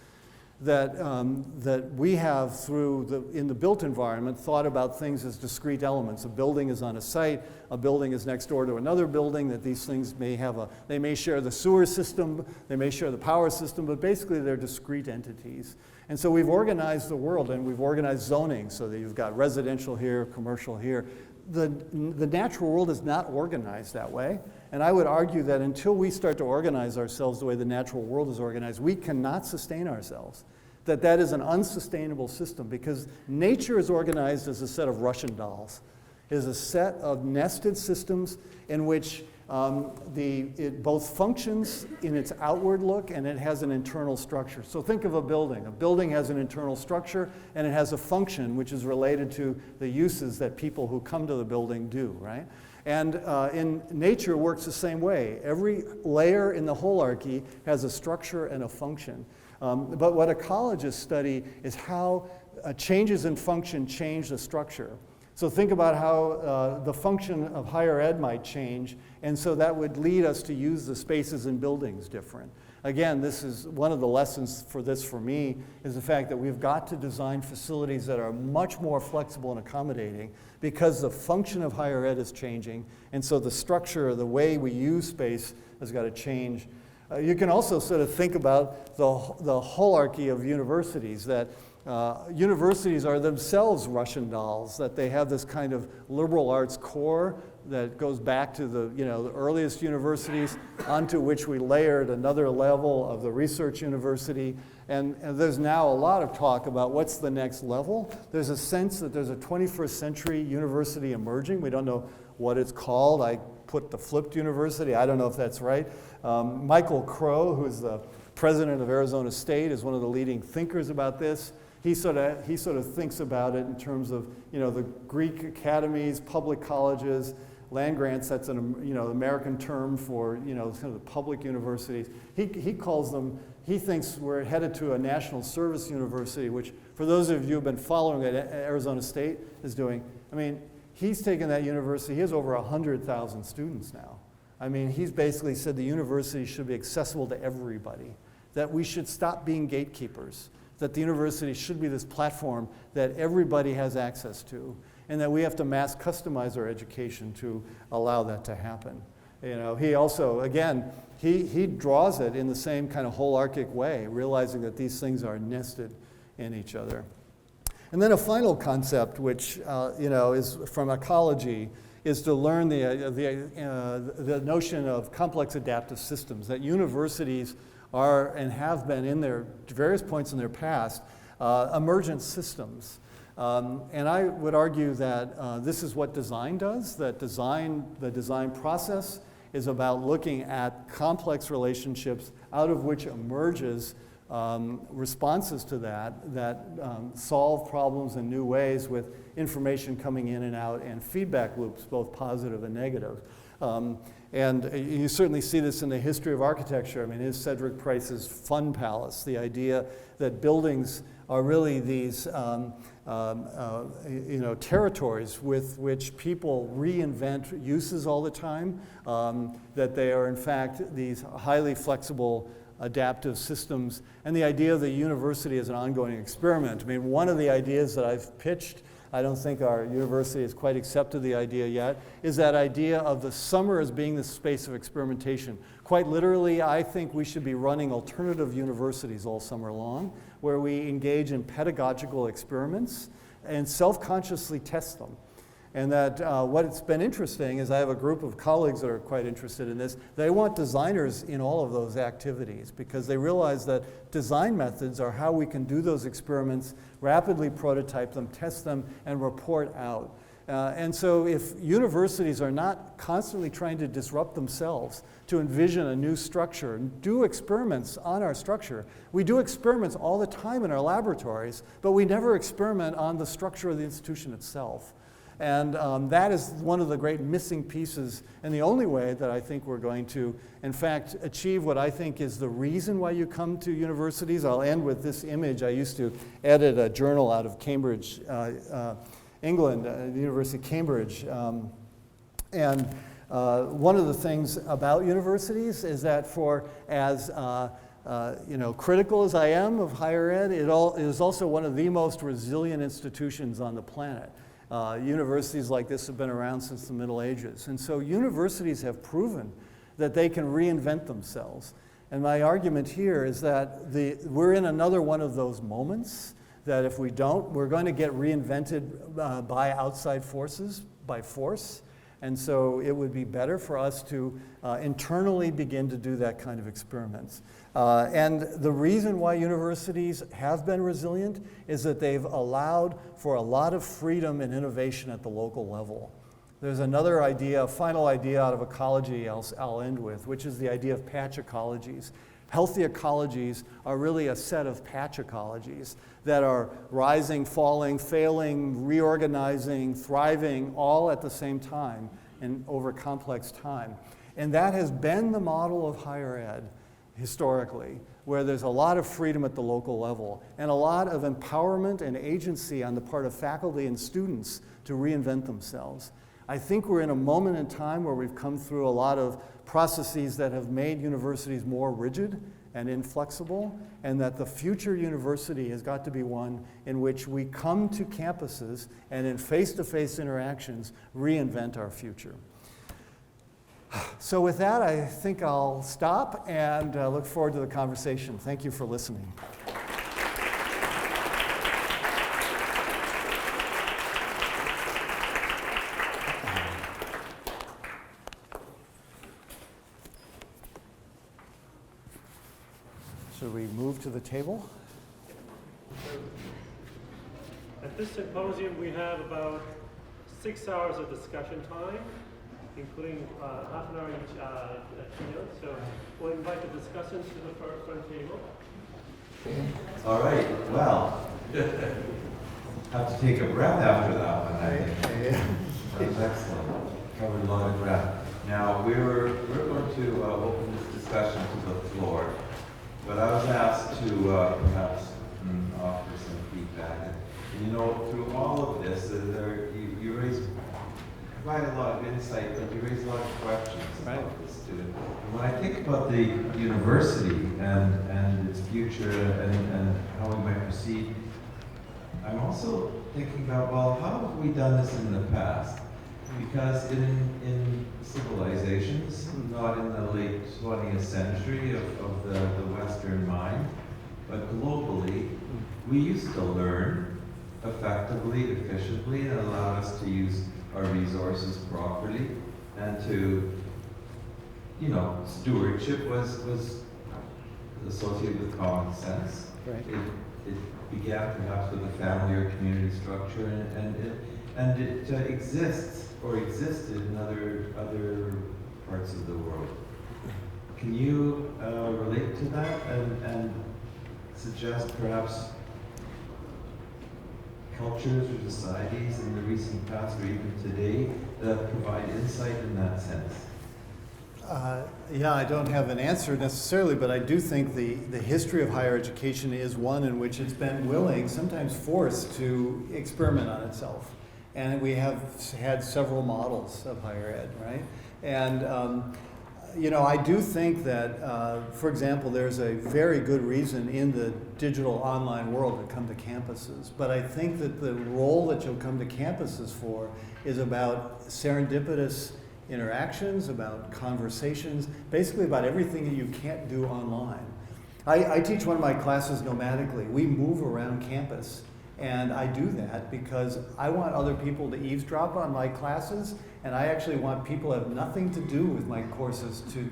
Speaker 4: that we have in the built environment thought about things as discrete elements. A building is on a site, a building is next door to another building, that these things they may share the sewer system, they may share the power system, but basically they're discrete entities. And so we've organized the world and we've organized zoning so that you've got residential here, commercial here. The natural world is not organized that way. And I would argue that until we start to organize ourselves the way the natural world is organized, we cannot sustain ourselves. That is an unsustainable system because nature is organized as a set of Russian dolls. It is a set of nested systems in which it both functions in its outward look and it has an internal structure. So think of a building. A building has an internal structure and it has a function which is related to the uses that people who come to the building do, right? And in nature works the same way. Every layer in the holarchy has a structure and a function. But what ecologists study is how changes in function change the structure. So think about how the function of higher ed might change, and so that would lead us to use the spaces in buildings different. Again, this is one of the lessons for me, is the fact that we've got to design facilities that are much more flexible and accommodating because the function of higher ed is changing, and so the structure, the way we use space has got to change. You can also sort of think about the holarchy of universities, that universities are themselves Russian dolls, that they have this kind of liberal arts core that goes back to the earliest universities, onto which we layered another level of the research university. And there's now a lot of talk about what's the next level. There's a sense that there's a 21st century university emerging. We don't know what it's called. I put the flipped university. I don't know if that's right. Michael Crow, who's the president of Arizona State, is one of the leading thinkers about this. He sort of thinks about it in terms of the Greek academies, public colleges, land grants. That's an American term for kind of the public universities. He calls them he thinks we're headed to a national service university, which for those of you who have been following what Arizona State is doing, I mean, he's taken that university, he has over 100,000 students now. I mean, he's basically said the university should be accessible to everybody, that we should stop being gatekeepers, that the university should be this platform that everybody has access to, and that we have to mass customize our education to allow that to happen. You know, he also, again, he draws it in the same kind of holarchic way, realizing that these things are nested in each other. And then a final concept, which you know, is from ecology, is to learn the notion of complex adaptive systems, that universities are and have been in their various points in their past emergent systems. And I would argue that this is what design does, that the design process is about looking at complex relationships out of which emerges responses to that solve problems in new ways with information coming in and out and feedback loops, both positive and negative. And you certainly see this in the history of architecture. I mean, here's Cedric Price's Fun Palace, the idea that buildings are really these you know, territories with which people reinvent uses all the time, that they are in fact these highly flexible adaptive systems, and the idea of the university as an ongoing experiment. I mean, one of the ideas that I've pitched, I don't think our university has quite accepted the idea yet, is that idea of the summer as being the space of experimentation. Quite literally, I think we should be running alternative universities all summer long, where we engage in pedagogical experiments and self-consciously test them. And that what's been interesting is I have a group of colleagues that are quite interested in this. They want designers in all of those activities because they realize that design methods are how we can do those experiments, rapidly prototype them, test them, and report out. And so if universities are not constantly trying to disrupt themselves to envision a new structure and do experiments on our structure, we do experiments all the time in our laboratories, but we never experiment on the structure of the institution itself. And that is one of the great missing pieces, and the only way that I think we're going to, in fact, achieve what I think is the reason why you come to universities. I'll end with this image. I used to edit a journal out of Cambridge, England, the University of Cambridge. And one of the things about universities is that for as you know, critical as I am of higher ed, it is also one of the most resilient institutions on the planet. Universities like this have been around since the Middle Ages. And so universities have proven that they can reinvent themselves. And my argument here is that we're in another one of those moments that if we don't, we're going to get reinvented by outside forces, by force. And so it would be better for us to internally begin to do that kind of experiments. And the reason why universities have been resilient is that they've allowed for a lot of freedom and innovation at the local level. There's another idea, a final idea out of ecology I'll end with, which is the idea of patch ecologies. Healthy ecologies are really a set of patch ecologies that are rising, falling, failing, reorganizing, thriving, all at the same time and over complex time. And that has been the model of higher ed historically, where there's a lot of freedom at the local level and a lot of empowerment and agency on the part of faculty and students to reinvent themselves. I think we're in a moment in time where we've come through a lot of processes that have made universities more rigid and inflexible, and that the future university has got to be one in which we come to campuses and in face-to-face interactions reinvent our future. So with that, I think I'll stop and look forward to the conversation. Thank you for listening. Should we move to the table?
Speaker 2: At this symposium, we have about 6 hours of discussion time, including half an hour each keynote. So we'll invite the discussants to the front table.
Speaker 3: All right, well, have to take a breath after that one, I think. That was excellent. Covered a lot of ground. Now, we're going to open this discussion to the floor. but I was asked to perhaps offer some feedback. And, you know, through all of this, you raise quite a lot of insight, but you raise a lot of questions about the student. And when I think about the university and its future and how we might proceed, I'm also thinking about, well, how have we done this in the past? Because in civilizations, not in the late 20th century of the Western mind, but globally, we used to learn effectively, efficiently, and allowed us to use our resources properly, and to, you know, stewardship was associated with common sense.
Speaker 4: Right.
Speaker 3: It began perhaps with a family or community structure, and it exists or existed in other parts of the world. Can you relate to that and suggest perhaps cultures or societies in the recent past or even today that provide insight in that sense?
Speaker 4: Yeah, I don't have an answer necessarily, but I do think the history of higher education is one in which it's been willing, sometimes forced, to experiment on itself. And we have had several models of higher ed, right? And you know, I do think that, for example, there's a very good reason in the digital online world to come to campuses. But I think that the role that you'll come to campuses for is about serendipitous interactions, about conversations, basically about everything that you can't do online. I teach one of my classes nomadically. We move around campus. And I do that because I want other people to eavesdrop on my classes, and I actually want people who have nothing to do with my courses to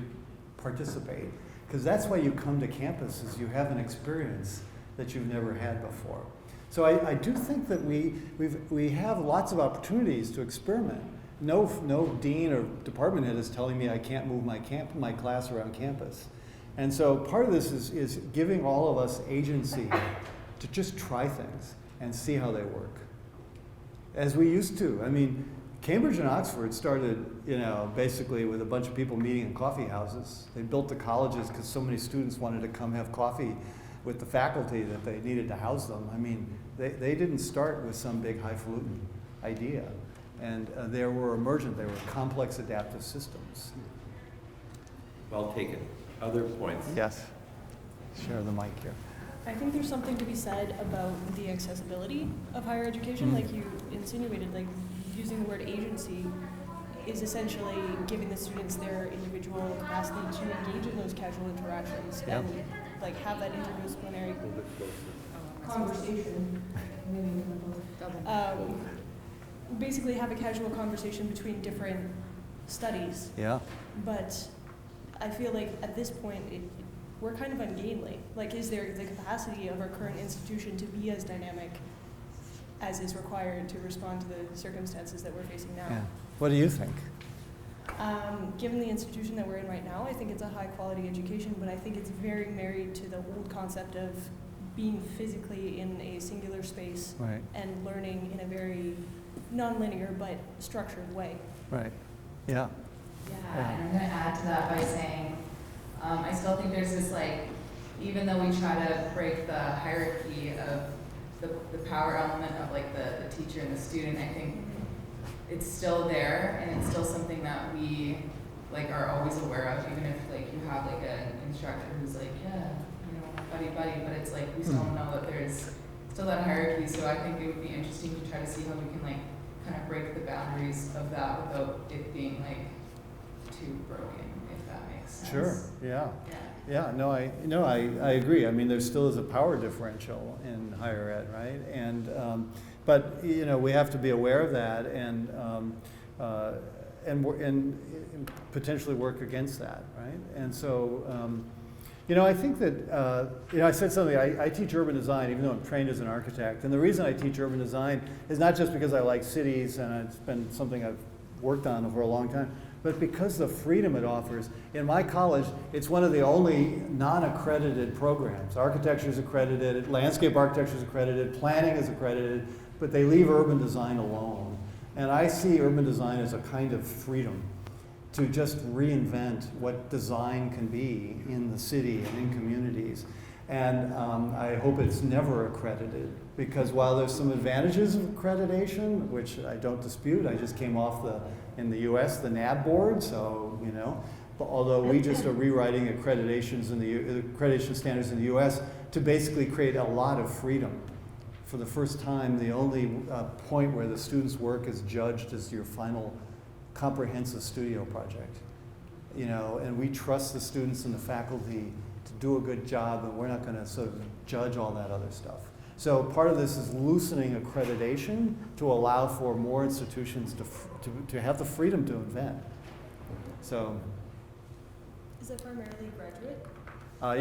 Speaker 4: participate. Because that's why you come to campus, is you have an experience that you've never had before. So I do think that we have lots of opportunities to experiment. No dean or department head is telling me I can't move my class around campus. And so part of this is giving all of us agency to just try things and see how they work, as we used to. I mean, Cambridge and Oxford started, you know, basically with a bunch of people meeting in coffee houses. They built the colleges because so many students wanted to come have coffee with the faculty that they needed to house them. I mean, they didn't start with some big highfalutin idea. And they were emergent, they were complex adaptive systems.
Speaker 3: Well taken. Other points?
Speaker 4: Yes. Share the mic here.
Speaker 5: I think there's something to be said about the accessibility of higher education, like you insinuated, like using the word agency is essentially giving the students their individual capacity to engage in those casual interactions and like have that interdisciplinary conversation. Basically have a casual conversation between different studies.
Speaker 4: Yeah.
Speaker 5: But I feel like at this point, we're kind of ungainly. Like, is there the capacity of our current institution to be as dynamic as is required to respond to the circumstances that we're facing now?
Speaker 4: Yeah. What do you think?
Speaker 5: Given the institution that we're in right now, I think it's a high quality education, but I think it's very married to the old concept of being physically in a singular space
Speaker 4: Right.
Speaker 5: and learning in a very non-linear but structured way.
Speaker 4: Right. Yeah.
Speaker 6: Yeah, and I'm going to add to that by saying, I still think there's this, like, even though we try to break the hierarchy of the power element of, like, the teacher and the student, I think it's still there, and it's still something that we, like, are always aware of, even if, like, you have, like, an instructor who's like, yeah, you know, buddy, but it's like, we still know that there's still that hierarchy, so I think it would be interesting to try to see how we can, like, kind of break the boundaries of that without it being, like, too broken, if that makes sense.
Speaker 4: Sure. Yeah. Yeah. No, I agree. I mean, there still is a power differential in higher ed, right? And but you know, we have to be aware of that and potentially work against that, right? And so. You know, I think that, you know, I said something, I teach urban design even though I'm trained as an architect. And the reason I teach urban design is not just because I like cities and it's been something I've worked on for a long time, but because the freedom it offers. In my college, it's one of the only non-accredited programs. Architecture is accredited, landscape architecture is accredited, planning is accredited, but they leave urban design alone. And I see urban design as a kind of freedom to just reinvent what design can be in the city and in communities. And I hope it's never accredited, because while there's some advantages of accreditation, which I don't dispute, I just came off in the US, the NAB board, so, you know, but although we just are rewriting accreditations accreditation standards in the US to basically create a lot of freedom. For the first time, the only point where the student's work is judged is your final comprehensive studio project. You know, and we trust the students and the faculty to do a good job, and we're not going to sort of judge all that other stuff. So part of this is loosening accreditation to allow for more institutions to have the freedom to invent. So.
Speaker 5: Is it primarily graduate?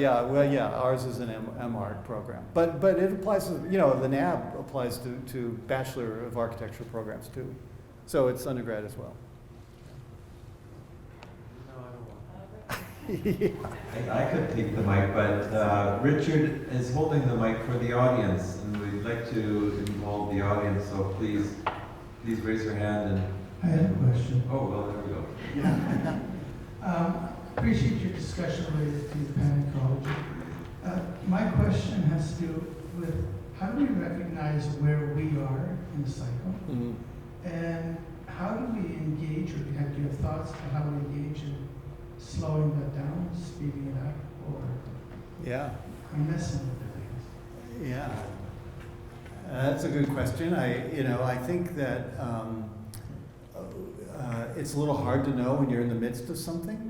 Speaker 4: Yeah, ours is an MArch program. But it applies to, you know, the NAB applies to Bachelor of Architecture programs too. So it's undergrad as well.
Speaker 3: Yeah. I could take the mic, but Richard is holding the mic for the audience, and we'd like to involve the audience, so please raise your hand. And
Speaker 7: I have a question.
Speaker 3: Oh, well, there we go.
Speaker 7: Yeah. Appreciate your discussion related to the Panarchy. My question has to do with how do we recognize where we are in the cycle?
Speaker 4: Mm-hmm.
Speaker 7: And how do we engage, or do you have thoughts on how we engage in slowing that down, speeding it up, or
Speaker 4: Yeah.
Speaker 7: messing with the things?
Speaker 4: Yeah. That's a good question. I think that it's a little hard to know when you're in the midst of something.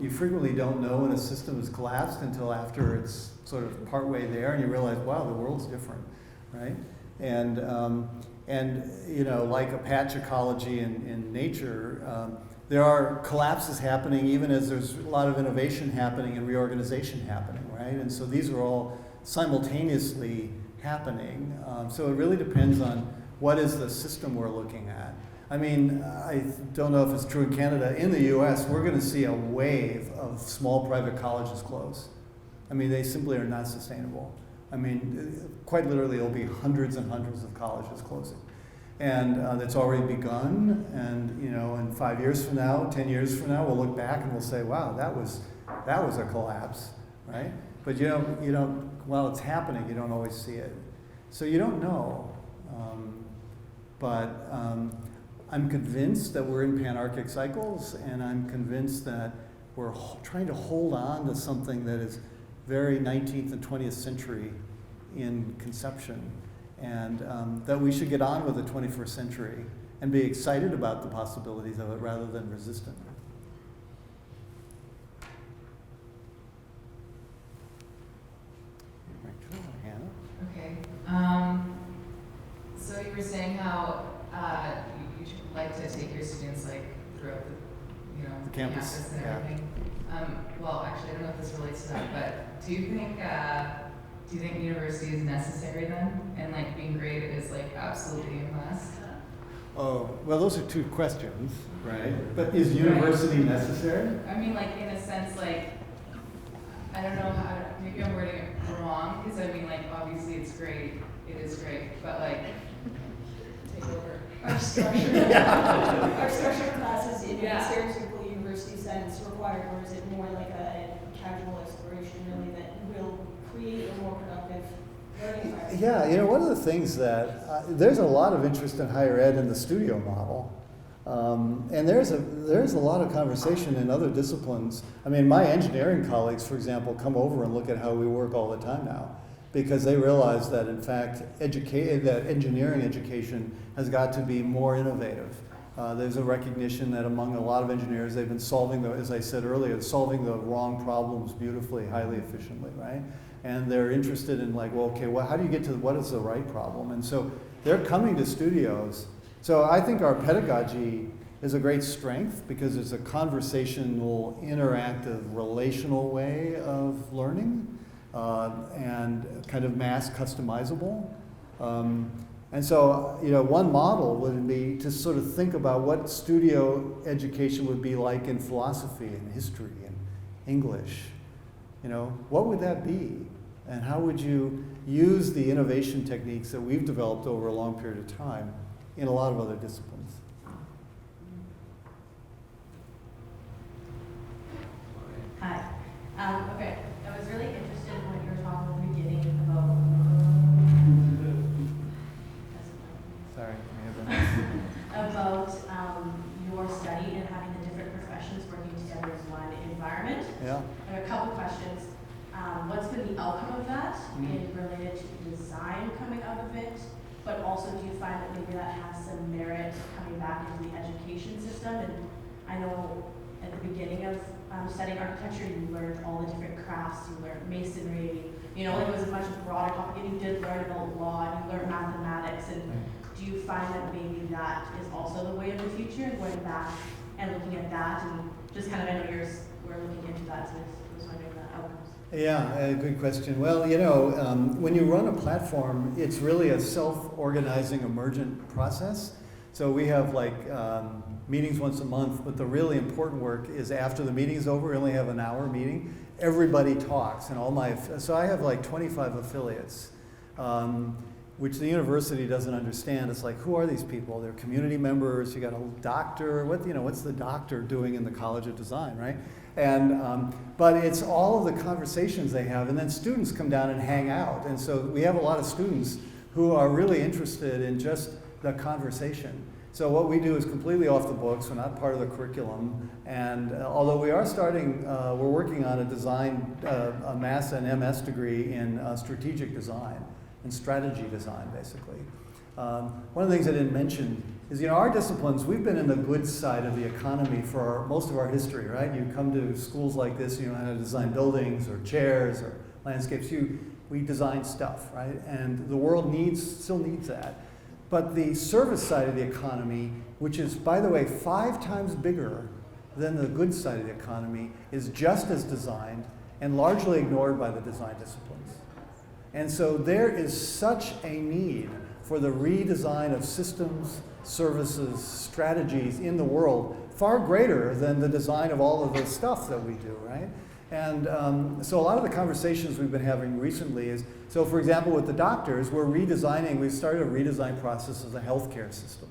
Speaker 4: You frequently don't know when a system has collapsed until after it's sort of partway there, and you realize, wow, the world's different, right? And you know, like a patch ecology in nature, there are collapses happening even as there's a lot of innovation happening and reorganization happening, right? And so these are all simultaneously happening. So it really depends on what is the system we're looking at. I mean, I don't know if it's true in Canada. In the US, we're going to see a wave of small private colleges close. I mean, they simply are not sustainable. I mean, quite literally, there'll be hundreds and hundreds of colleges closing. And that's already begun, and you know, in 5 years from now, 10 years from now, we'll look back and we'll say, wow, that was a collapse, right? But you don't, while it's happening, you don't always see it. So you don't know. But I'm convinced that we're in panarchic cycles, and I'm convinced that we're trying to hold on to something that is very 19th and 20th century in conception, and that we should get on with the 21st century and be excited about the possibilities of it rather than resistant.
Speaker 6: Okay. So you were saying how you like to take your students like throughout the,
Speaker 4: The campus,
Speaker 6: and
Speaker 4: yeah.
Speaker 6: everything. Well, actually, I don't know if this relates to that, but do you think university is necessary then, and like being great is like absolutely a must?
Speaker 4: Oh, well, those are two questions, right? But is university necessary?
Speaker 6: I mean, like in a sense, like I don't know how. Maybe I'm wording it wrong, because I mean, like obviously it's great, it is great, but like take over.
Speaker 5: Our structure, our structure classes in a stereotypical university sense required, or is it more like a casual exploration really that will create a more productive learning environment?
Speaker 4: Yeah, you know, one of the things that there's a lot of interest in higher ed in the studio model, and there's a lot of conversation in other disciplines. I mean, my engineering colleagues, for example, come over and look at how we work all the time now, because they realize that in fact that engineering education has got to be more innovative. There's a recognition that among a lot of engineers, they've been solving as I said earlier, solving the wrong problems beautifully, highly efficiently, right? And they're interested in like, well, okay, well, how do you get to what is the right problem? And so they're coming to studios. So I think our pedagogy is a great strength because it's a conversational, interactive, relational way of learning. And kind of mass customizable. And so, you know, one model would be to sort of think about what studio education would be like in philosophy and history and English. You know, what would that be? And how would you use the innovation techniques that we've developed over a long period of time in a lot of other disciplines?
Speaker 8: Okay, I was really interested in what you were talking at the beginning about.
Speaker 4: Sorry.
Speaker 8: About your study and having the different professions working together as one environment.
Speaker 4: Yeah.
Speaker 8: I have a couple questions. What's been the outcome of that in related to the design coming out of it? But also, do you find that maybe that has some merit coming back into the education system? And I know at the beginning of studying architecture, you learned all the different crafts. You learned masonry. You know, like it was a much broader topic. And you did learn about law, and you learned mathematics. And do you find that maybe that is also the way of the future, and going back and looking at that, and just kind of, I know we're looking into that, so I was wondering the outcomes.
Speaker 4: Yeah, good question. Well, when you run a platform, it's really a self-organizing, emergent process. So we have meetings once a month, but the really important work is after the meeting is over. We only have an hour meeting. Everybody talks, and so I have 25 affiliates, which the university doesn't understand. It's like, who are these people? They're community members. You got a doctor. What's the doctor doing in the College of Design, right? And but it's all of the conversations they have, and then students come down and hang out. And so we have a lot of students who are really interested in just the conversation. So what we do is completely off the books. We're not part of the curriculum. And although we are we're working on a mass and MS degree in strategic design and strategy design, basically. One of the things I didn't mention is, our disciplines, we've been in the good side of the economy for most of our history, right? You come to schools like this, you know how to design buildings or chairs or landscapes. We design stuff, right? And the world still needs that. But the service side of the economy, which is, by the way, 5 times bigger than the good side of the economy, is just as designed and largely ignored by the design disciplines. And so there is such a need for the redesign of systems, services, strategies in the world, far greater than the design of all of the stuff that we do, right? And so a lot of the conversations we've been having recently is, so for example, with the doctors, we've started a redesign process of the healthcare system.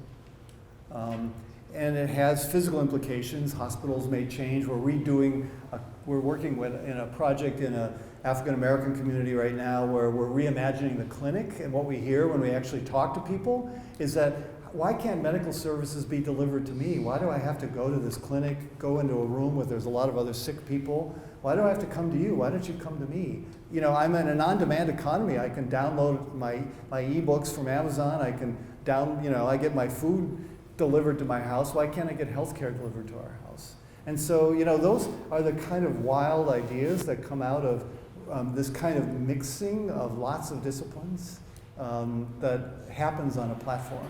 Speaker 4: And it has physical implications. Hospitals may change. We're working in a project in an African-American community right now where we're reimagining the clinic, and what we hear when we actually talk to people is that, why can't medical services be delivered to me? Why do I have to go to this clinic, go into a room where there's a lot of other sick people? Why do I have to come to you? Why don't you come to me? I'm in an on-demand economy. I can download my e-books from Amazon. I can I get my food delivered to my house. Why can't I get healthcare delivered to our house? And so, those are the kind of wild ideas that come out of this kind of mixing of lots of disciplines that happens on a platform.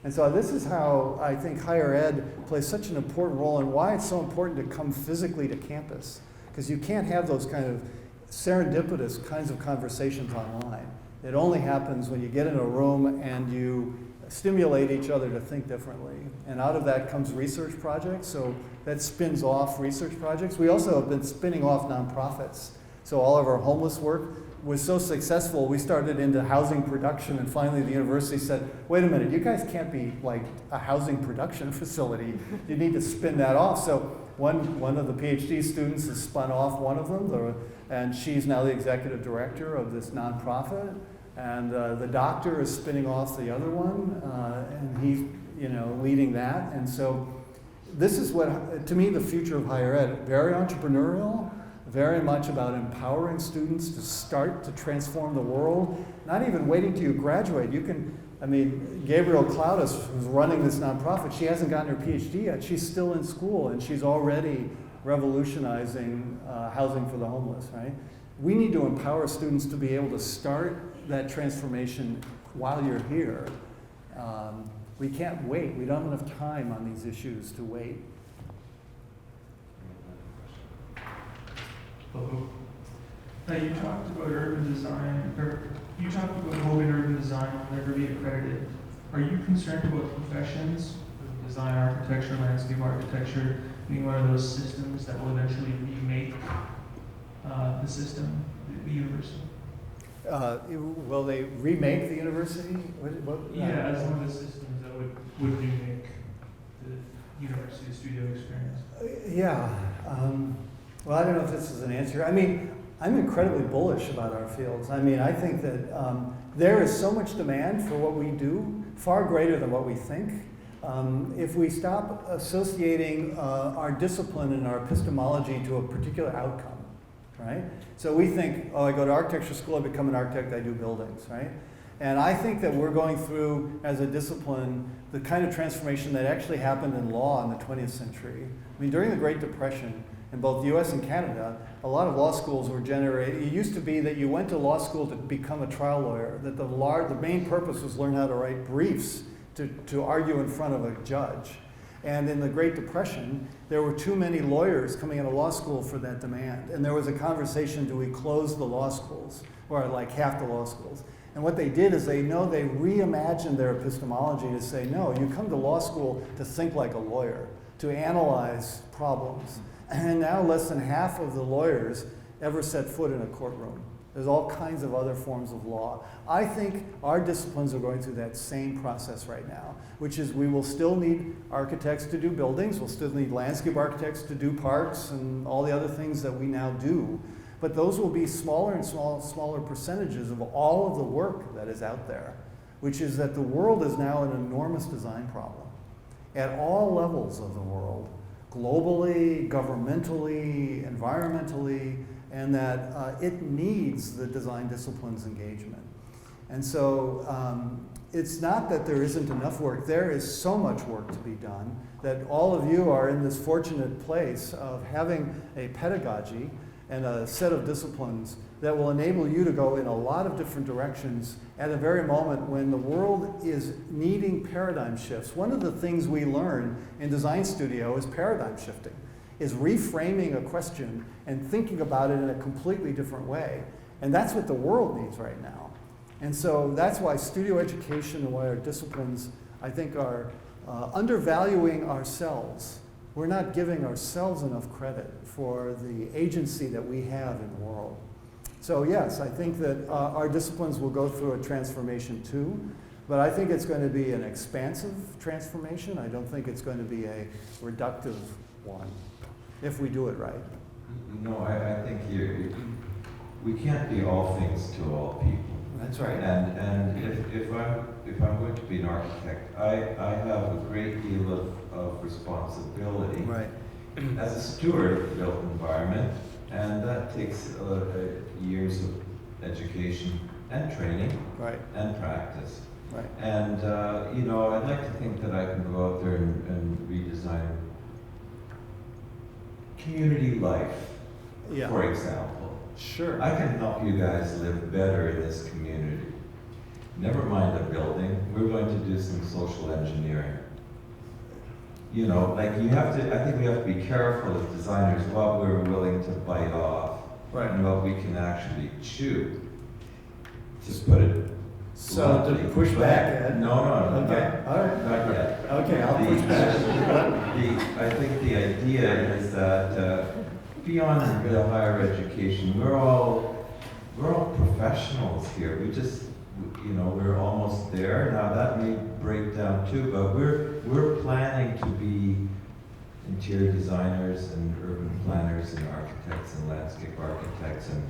Speaker 4: And so this is how I think higher ed plays such an important role, and why it's so important to come physically to campus. Because you can't have those kind of serendipitous kinds of conversations online. It only happens when you get in a room and you stimulate each other to think differently. And out of that comes research projects, so that spins off research projects. We also have been spinning off nonprofits. So all of our homeless work was so successful, we started into housing production, and finally the university said, wait a minute, you guys can't be like a housing production facility. You need to spin that off. So one of the PhD students has spun off one of them, and she's now the executive director of this nonprofit. And the doctor is spinning off the other one, and he's leading that. And so this is what, to me, the future of higher ed, very entrepreneurial, very much about empowering students to start to transform the world, not even waiting till you graduate. Gabrielle Claudus, who's running this nonprofit, she hasn't gotten her PhD yet. She's still in school, and she's already revolutionizing housing for the homeless, right? We need to empower students to be able to start that transformation while you're here. We can't wait. We don't have enough time on these issues to wait.
Speaker 9: Hello. You talked about urban design, or you talked about hoping urban design will never be accredited. Are you concerned about professions, design architecture, landscape architecture, being one of those systems that will eventually remake the system, the university?
Speaker 4: Will they remake the university?
Speaker 9: Yeah, as one of the systems that would remake the university studio experience.
Speaker 4: Well, I don't know if this is an answer. I mean, I'm incredibly bullish about our fields. I mean, I think that there is so much demand for what we do, far greater than what we think. If we stop associating our discipline and our epistemology to a particular outcome, right? So we think, oh, I go to architecture school, I become an architect, I do buildings, right? And I think that we're going through, as a discipline, the kind of transformation that actually happened in law in the 20th century. I mean, during the Great Depression, in both the US and Canada, a lot of law schools were generated. It used to be that you went to law school to become a trial lawyer, that the main purpose was learn how to write briefs to argue in front of a judge. And in the Great Depression, there were too many lawyers coming out of law school for that demand. And there was a conversation, do we close the law schools, or like half the law schools? And what they did is they reimagined their epistemology to say, no, you come to law school to think like a lawyer, to analyze problems. And now less than half of the lawyers ever set foot in a courtroom. There's all kinds of other forms of law. I think our disciplines are going through that same process right now, which is we will still need architects to do buildings, we'll still need landscape architects to do parks and all the other things that we now do. But those will be smaller and smaller percentages of all of the work that is out there, which is that the world is now an enormous design problem at all levels of the world, globally, governmentally, environmentally, and that it needs the design disciplines engagement. And so it's not that there isn't enough work. There is so much work to be done that all of you are in this fortunate place of having a pedagogy and a set of disciplines that will enable you to go in a lot of different directions at a very moment when the world is needing paradigm shifts. One of the things we learn in design studio is paradigm shifting, is reframing a question and thinking about it in a completely different way. And that's what the world needs right now. And so that's why studio education and why our disciplines, I think, are undervaluing ourselves. We're not giving ourselves enough credit for the agency that we have in the world. So yes, I think that our disciplines will go through a transformation too, but I think it's going to be an expansive transformation. I don't think it's going to be a reductive one, if we do it right.
Speaker 3: No, I think we can't be all things to all people.
Speaker 4: That's right.
Speaker 3: And if I'm going to be an architect, I have a great deal of responsibility
Speaker 4: Right.
Speaker 3: as a steward of the built environment, and that takes years of education and training
Speaker 4: Right.
Speaker 3: and practice.
Speaker 4: Right.
Speaker 3: And you know, I'd like to think that I can go out there and redesign community life,
Speaker 4: Yeah.
Speaker 3: for example.
Speaker 4: Sure.
Speaker 3: I can help you guys live better in this community. Never mind a building, we're going to do some social engineering. You know, like you have to, I think we have to be careful as designers what we're willing to bite off
Speaker 4: Right.
Speaker 3: and what we can actually chew. Just put it
Speaker 4: So
Speaker 3: bluntly.
Speaker 4: to push back, Ed?
Speaker 3: No,
Speaker 4: Okay, all right.
Speaker 3: not yet.
Speaker 4: Okay, I'll push back.
Speaker 3: I think the idea is that beyond the higher education, we're all professionals here. We just, you know, we're almost there. Now that may break down too, but we're planning to be interior designers and urban planners and architects and landscape architects and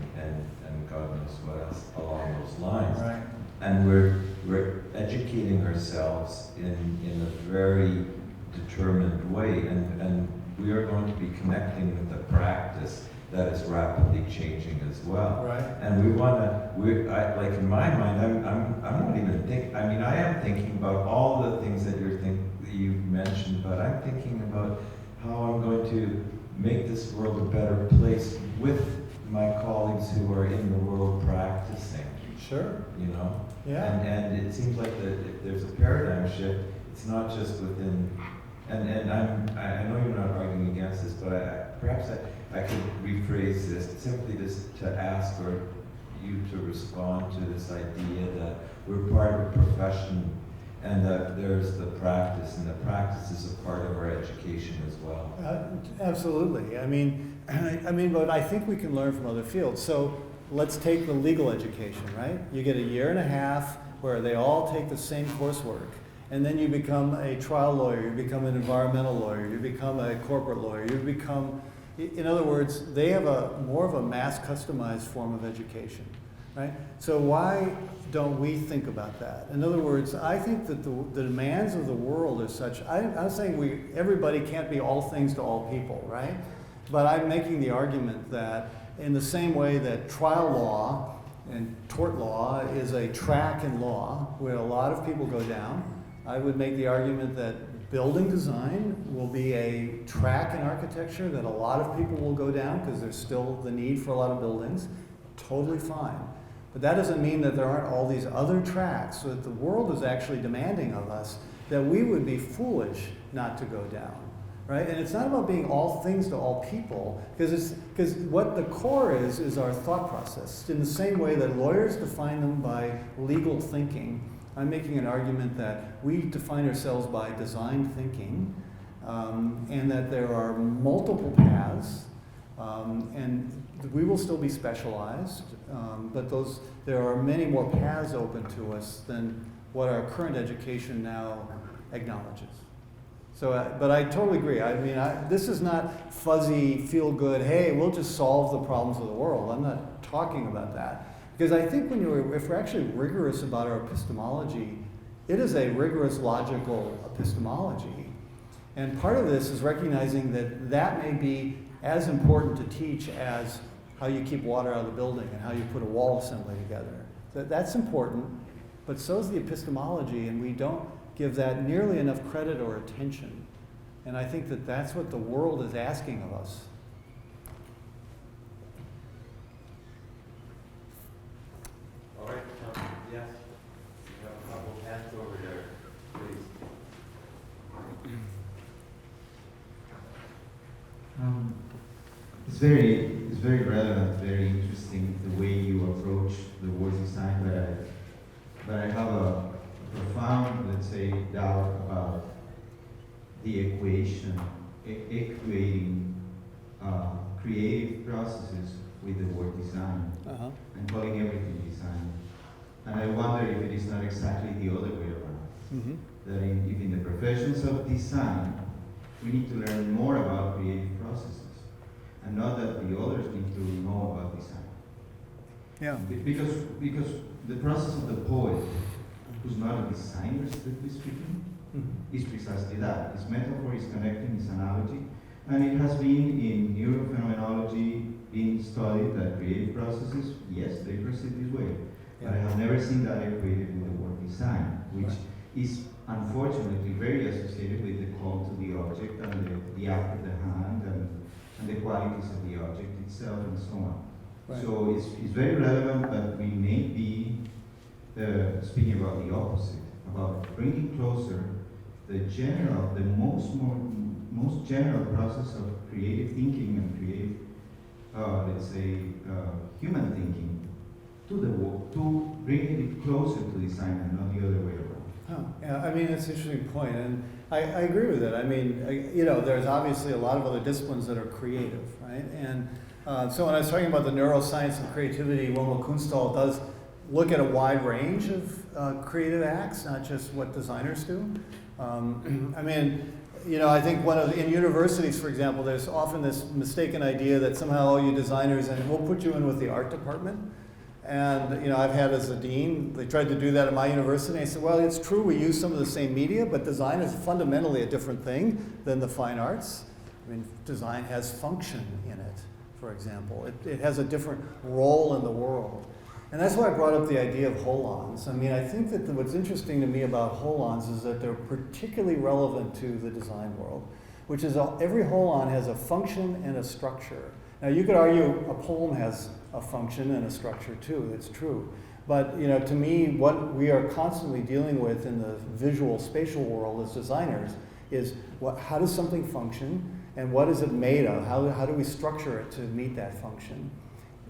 Speaker 3: God knows what else along those lines.
Speaker 4: Right.
Speaker 3: And we're educating ourselves in a very determined way, and we are going to be connecting with the practice that is rapidly changing as well.
Speaker 4: Right.
Speaker 3: And we want to, like in my mind, I'm not even thinking, I mean, I am thinking about all the things that you mentioned, but I'm thinking about how I'm going to make this world a better place with my colleagues who are in the world practicing.
Speaker 4: Sure.
Speaker 3: You know?
Speaker 4: Yeah.
Speaker 3: And it seems like that if there's a paradigm shift, it's not just within, and I know you're not arguing against this, but perhaps I could rephrase this simply just to ask or you to respond to this idea that we're part of a profession and that there's the practice, and the practice is a part of our education as well.
Speaker 4: Absolutely. I mean, but I think we can learn from other fields. So let's take the legal education, right? You get a year and a half where they all take the same coursework. And then you become a trial lawyer, you become an environmental lawyer, you become a corporate lawyer, you become, In other words, they have more of a mass customized form of education, right? So why don't we think about that? In other words, I think that the demands of the world are such, I'm saying everybody can't be all things to all people, right? But I'm making the argument that in the same way that trial law and tort law is a track in law where a lot of people go down, I would make the argument that building design will be a track in architecture that a lot of people will go down because there's still the need for a lot of buildings. Totally fine. But that doesn't mean that there aren't all these other tracks, so that the world is actually demanding of us that we would be foolish not to go down, right? And it's not about being all things to all people, because what the core is our thought process. In the same way that lawyers define them by legal thinking, I'm making an argument that we define ourselves by design thinking, and that there are multiple paths, and we will still be specialized, but there are many more paths open to us than what our current education now acknowledges. So, but I totally agree. I mean, this is not fuzzy, feel-good, hey, we'll just solve the problems of the world. I'm not talking about that. Because I think if we're actually rigorous about our epistemology, it is a rigorous logical epistemology. And part of this is recognizing that that may be as important to teach as how you keep water out of the building and how you put a wall assembly together. That's important, but so is the epistemology, and we don't give that nearly enough credit or attention. And I think that that's what the world is asking of us.
Speaker 3: All right, yes. You have a couple hands over there, please.
Speaker 10: It's very relevant, very interesting the way you approach the word design, but I have a profound, let's say, doubt about the equation, equating creative processes with the word design, and calling everything design. And I wonder if it is not exactly the other way around.
Speaker 4: Mm-hmm.
Speaker 10: That if in the professions of design, we need to learn more about creative processes, and not that the others need to know about design.
Speaker 4: Yeah.
Speaker 10: Because the process of the poet, who's not a designer, strictly speaking, is precisely that. His metaphor is connecting, his analogy, and it has been in neurophenomenology being studied that creative processes, yes, they proceed this way.
Speaker 4: Yeah.
Speaker 10: But I have never seen that equated with the word design, which is unfortunately very associated with the call to the object and the act of the hand and the qualities of the object itself and so on.
Speaker 4: Right.
Speaker 10: So it's very relevant, but we may be speaking about the opposite, about bringing closer the most general process of creative thinking and creative, let's say, human thinking to the world, to bringing it closer to design and not the other way around.
Speaker 4: Oh, yeah, I mean, that's an interesting point, and I agree with it. I mean, there's obviously a lot of other disciplines that are creative, right? And so when I was talking about the neuroscience of creativity, Wilma Kunsthal does look at a wide range of creative acts, not just what designers do. I mean, I think in universities, for example, there's often this mistaken idea that somehow you designers, and we'll put you in with the art department. And I've had as a dean, they tried to do that at my university. I said, well, it's true, we use some of the same media, but design is fundamentally a different thing than the fine arts. I mean, design has function in it, for example. It has a different role in the world. And that's why I brought up the idea of hold-ons. I mean, I think that what's interesting to me about hold-ons is that they're particularly relevant to the design world, which is every hold-on has a function and a structure. Now, you could argue a poem has a function and a structure too, that's true. But to me, what we are constantly dealing with in the visual spatial world as designers is how does something function and what is it made of? How do we structure it to meet that function?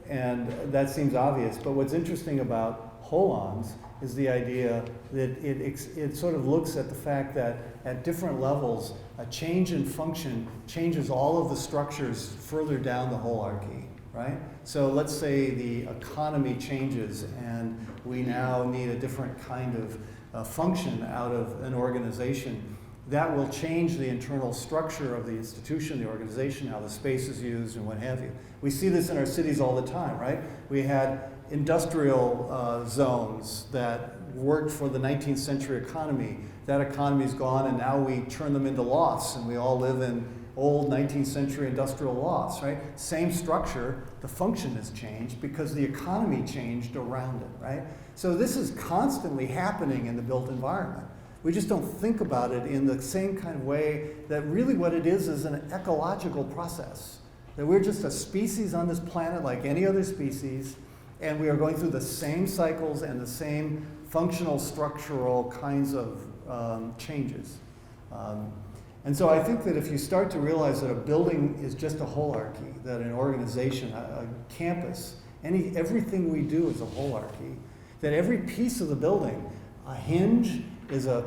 Speaker 4: And that seems obvious, but what's interesting about hold-ons is the idea that it sort of looks at the fact that at different levels, a change in function changes all of the structures further down the hierarchy, right? So let's say the economy changes and we now need a different kind of function out of an organization. that will change the internal structure of the institution, the organization, how the space is used, and what have you. We see this in our cities all the time, right? We had industrial zones that worked for the 19th century economy. That economy's gone, and now we turn them into lofts, and we all live in old 19th century industrial lofts, right? Same structure, the function has changed because the economy changed around it, right? So this is constantly happening in the built environment. We just don't think about it in the same kind of way that really what it is an ecological process. That we're just a species on this planet like any other species, and we are going through the same cycles and the same functional, structural kinds of changes. And so I think that if you start to realize that a building is just a holarchy, that an organization, a campus, everything we do is a holarchy, that every piece of the building, a hinge is a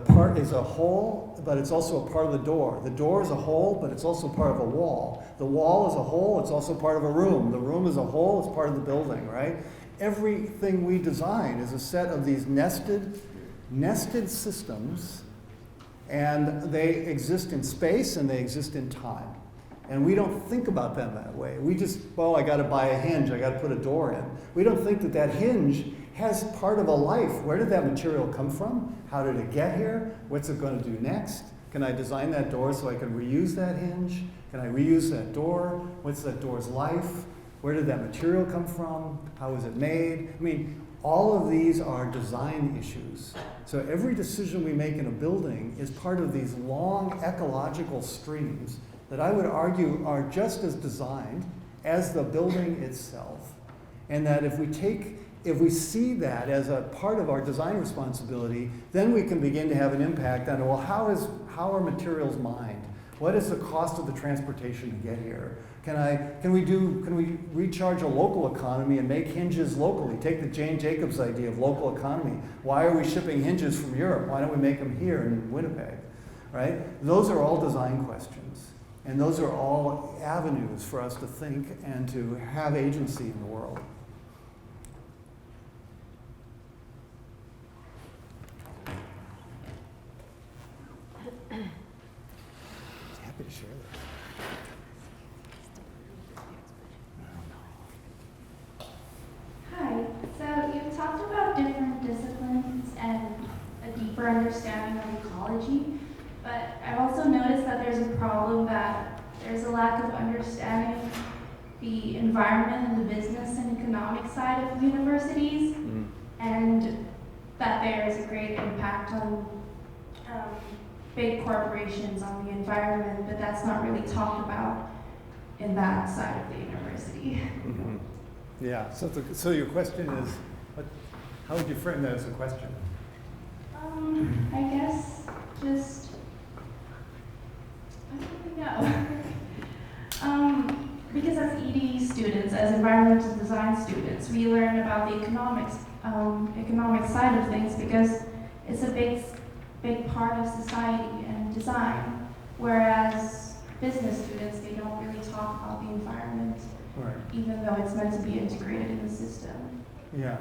Speaker 4: hole, but it's also a part of the door. The door is a hole, but it's also part of a wall. The wall is a hole, it's also part of a room. The room is a hole, it's part of the building, right? Everything we design is a set of these nested systems, and they exist in space and they exist in time. And we don't think about them that way. We just, I got to buy a hinge, I got to put a door in. We don't think that that hinge has part of a life. Where did that material come from? How did it get here? What's it going to do next? Can I design that door so I can reuse that hinge? Can I reuse that door? What's that door's life? Where did that material come from? How was it made? I mean, all of these are design issues. So every decision we make in a building is part of these long ecological streams that I would argue are just as designed as the building itself. And that if we see that as a part of our design responsibility, then we can begin to have an impact on, well, how are materials mined? What is the cost of the transportation to get here? Can we recharge a local economy and make hinges locally? Take the Jane Jacobs idea of local economy. Why are we shipping hinges from Europe? Why don't we make them here in Winnipeg, right? Those are all design questions. And those are all avenues for us to think and to have agency in the world. Happy to share that.
Speaker 11: Hi, so you've talked about different disciplines and a deeper understanding of ecology, but I've also noticed that there's a problem that there's a lack of understanding the environment and the business and economic side of universities, and that there is a great impact on big corporations on the environment, but that's not really talked about in that side of the university.
Speaker 4: Mm-hmm. Yeah, so your question is, how would you frame that as a question?
Speaker 11: I guess just, I don't really know. Because as ED students, as environmental design students, we learn about the economic side of things because it's a big part of society and design, whereas business students, they don't really talk about the environment.
Speaker 4: Right.
Speaker 11: Even though it's meant to be integrated in the system.
Speaker 4: Yeah.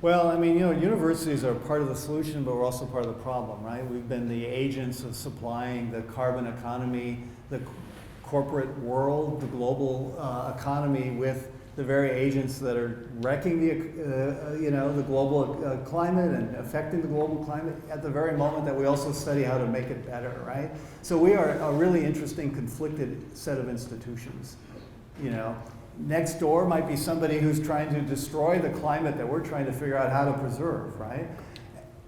Speaker 4: Well, I mean, universities are part of the solution, but we're also part of the problem, right? We've been the agents of supplying the carbon economy, the corporate world, the global economy with the very agents that are wrecking the global climate and affecting the global climate at the very moment that we also study how to make it better, right? So we are a really interesting, conflicted set of institutions, Next door might be somebody who's trying to destroy the climate that we're trying to figure out how to preserve, right?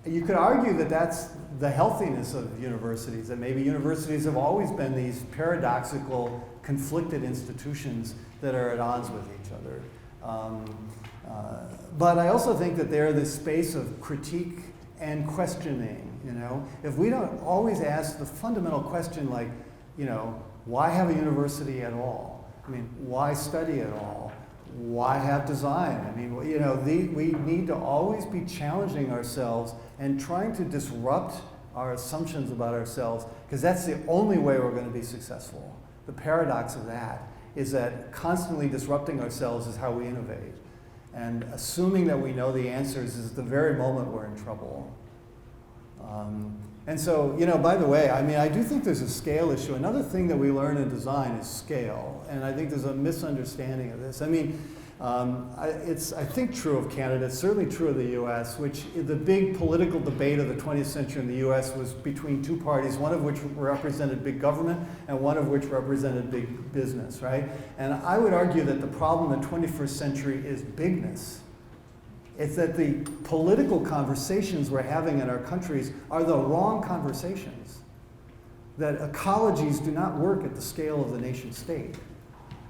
Speaker 4: You could argue that that's the healthiness of universities, that maybe universities have always been these paradoxical, conflicted institutions that are at odds with each other. But I also think that they're this space of critique and questioning, If we don't always ask the fundamental question like, why have a university at all? I mean, why study at all? Why have design? I mean, we need to always be challenging ourselves and trying to disrupt our assumptions about ourselves, because that's the only way we're going to be successful. The paradox of that is that constantly disrupting ourselves is how we innovate. And assuming that we know the answers is the very moment we're in trouble. And so, you know, by the way, I mean, I do think there's a scale issue. Another thing that we learn in design is scale, and I think there's a misunderstanding of this. I mean, it's, I think, true of Canada. It's certainly true of the U.S., which the big political debate of the 20th century in the U.S. was between two parties, one of which represented big government and one of which represented big business, right? And I would argue that the problem in the 21st century is bigness. It's that the political conversations we're having in our countries are the wrong conversations. That ecologies do not work at the scale of the nation state.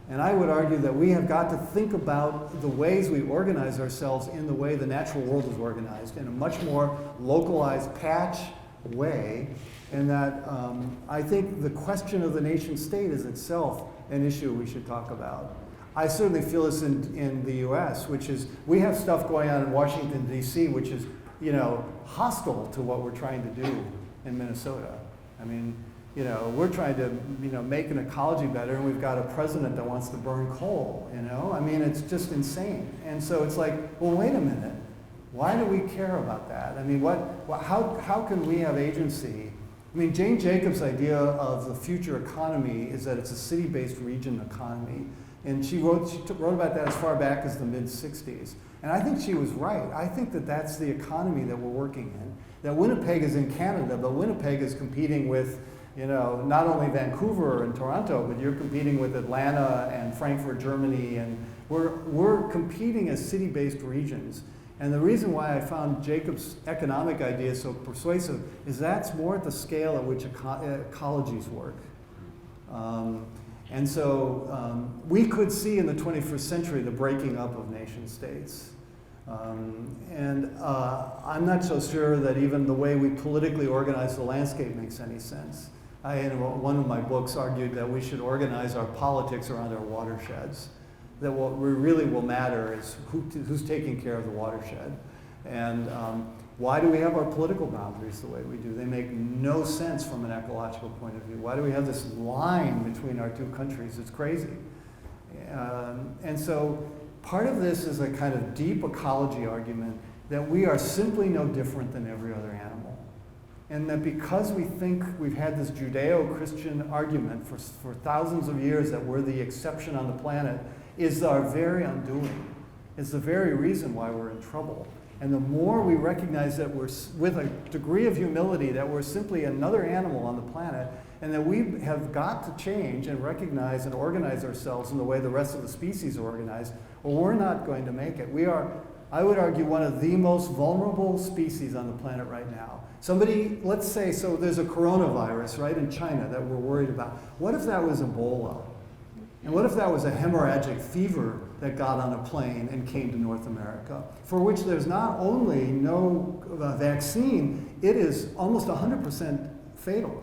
Speaker 4: And I would argue that we have got to think about the ways we organize ourselves in the way the natural world is organized, in a much more localized patch way. And that I think the question of the nation state is itself an issue we should talk about. I certainly feel this in the US, which is, we have stuff going on in Washington, D.C., which is, you know, hostile to what we're trying to do in Minnesota. I mean, you know, we're trying to, you know, make an ecology better, and we've got a president that wants to burn coal, you know? I mean, it's just insane. And so it's like, well, wait a minute. Why do we care about that? I mean, how can we have agency? I mean, Jane Jacobs' idea of the future economy is that it's a city-based region economy. And she wrote about that as far back as the mid-60s. And I think she was right. I think that that's the economy that we're working in. That Winnipeg is in Canada, but Winnipeg is competing with, you know, not only Vancouver and Toronto, but you're competing with Atlanta and Frankfurt, Germany, and we're competing as city-based regions. And the reason why I found Jacobs' economic idea so persuasive is that's more at the scale at which ecologies work. And so we could see in the 21st century the breaking up of nation states. I'm not so sure that even the way we politically organize the landscape makes any sense. I, in one of my books, argued that we should organize our politics around our watersheds. That what really will matter is who's taking care of the watershed. And why do we have our political boundaries the way we do? They make no sense from an ecological point of view. Why do we have this line between our two countries? It's crazy. And so part of this is a kind of deep ecology argument that we are simply no different than every other animal. And that because we think we've had this Judeo-Christian argument for thousands of years that we're the exception on the planet is our very undoing. It's the very reason why we're in trouble. And the more we recognize that we're, with a degree of humility, that we're simply another animal on the planet, and that we have got to change and recognize and organize ourselves in the way the rest of the species are organized, or we're not going to make it. We are, I would argue, one of the most vulnerable species on the planet right now. Somebody, let's say, so there's a coronavirus, right, in China that we're worried about. What if that was Ebola? And what if that was a hemorrhagic fever that got on a plane and came to North America, for which there's not only no vaccine, it is almost 100% fatal.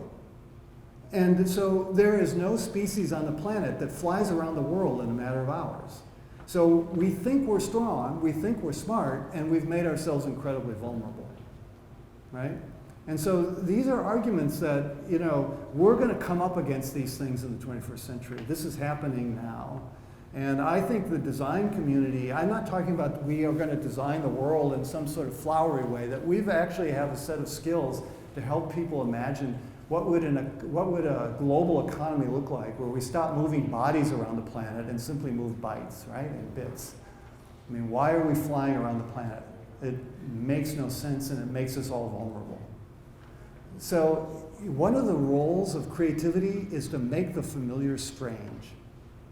Speaker 4: And so there is no species on the planet that flies around the world in a matter of hours. So we think we're strong, we think we're smart, and we've made ourselves incredibly vulnerable, right? And so these are arguments that, you know, we're going to come up against these things in the 21st century. This is happening now. And I think the design community, I'm not talking about we are going to design the world in some sort of flowery way, that we've actually have a set of skills to help people imagine what would a global economy look like where we stop moving bodies around the planet and simply move bytes, right, and bits. I mean, why are we flying around the planet? It makes no sense, and it makes us all vulnerable. So one of the roles of creativity is to make the familiar strange,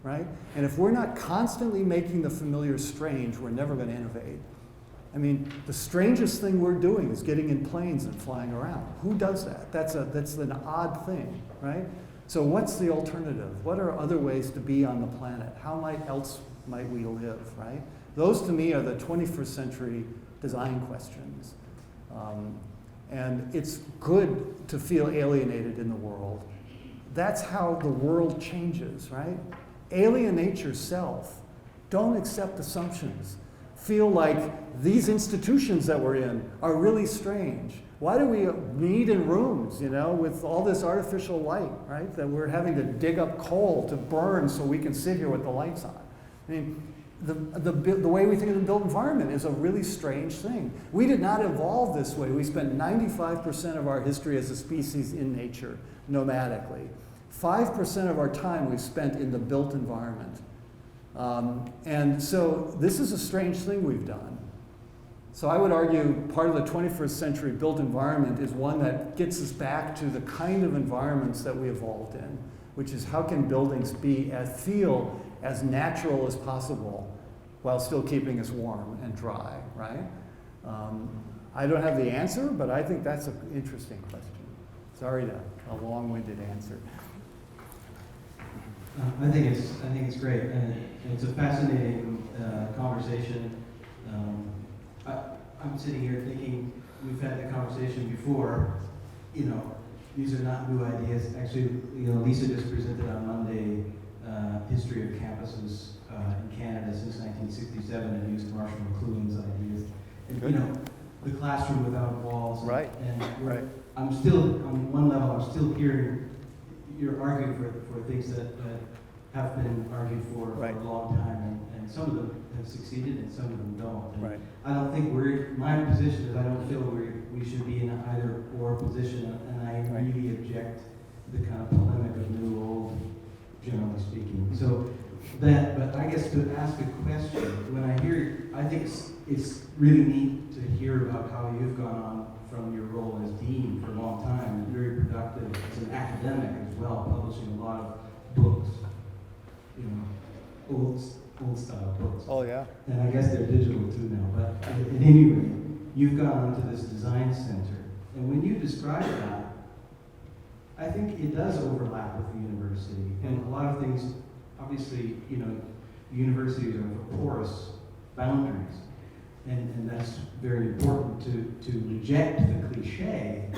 Speaker 4: right? And if we're not constantly making the familiar strange, we're never going to innovate. I mean, the strangest thing we're doing is getting in planes and flying around. Who does that? That's an odd thing, right? So what's the alternative? What are other ways to be on the planet? How else might we live, right? Those, to me, are the 21st century design questions. And it's good to feel alienated in the world. That's how the world changes, right? Alienate yourself. Don't accept assumptions. Feel like these institutions that we're in are really strange. Why do we meet in rooms, you know, with all this artificial light, right? That we're having to dig up coal to burn so we can sit here with the lights on. I mean, the way we think of the built environment is a really strange thing. We did not evolve this way. We spent 95% of our history as a species in nature, nomadically. 5% of our time we've spent in the built environment. And so this is a strange thing we've done. So I would argue part of the 21st century built environment is one that gets us back to the kind of environments that we evolved in, which is how can buildings feel as natural as possible while still keeping us warm and dry, right? I don't have the answer, but I think that's an interesting question. Sorry to a long-winded answer.
Speaker 12: I think it's great, and it's a fascinating conversation. I'm sitting here thinking we've had the conversation before. You know, these are not new ideas. Actually, you know, Lisa just presented on Monday history of campuses in Canada since 1967 and used Marshall McLuhan's ideas. And, you know, the classroom without walls.
Speaker 4: Right.
Speaker 12: And I'm still, on one level, I'm still hearing you're arguing for things that have been argued for a long time, and some of them have succeeded and some of them don't. And I don't think my position is I don't feel we should be in an either or position, and I really object to the kind of polemic of new old, generally speaking. So but I guess to ask a question, when I hear, I think it's really neat to hear about how you've gone on from your role as dean for a long time, and very productive as an academic as well, publishing a lot of books, you know, old style books.
Speaker 4: Oh yeah.
Speaker 12: And I guess they're digital too now. But at any rate, you've gone on to this design center, and when you describe that, I think it does overlap with the university, and a lot of things. Obviously, you know, universities are porous boundaries, and that's very important to reject the cliche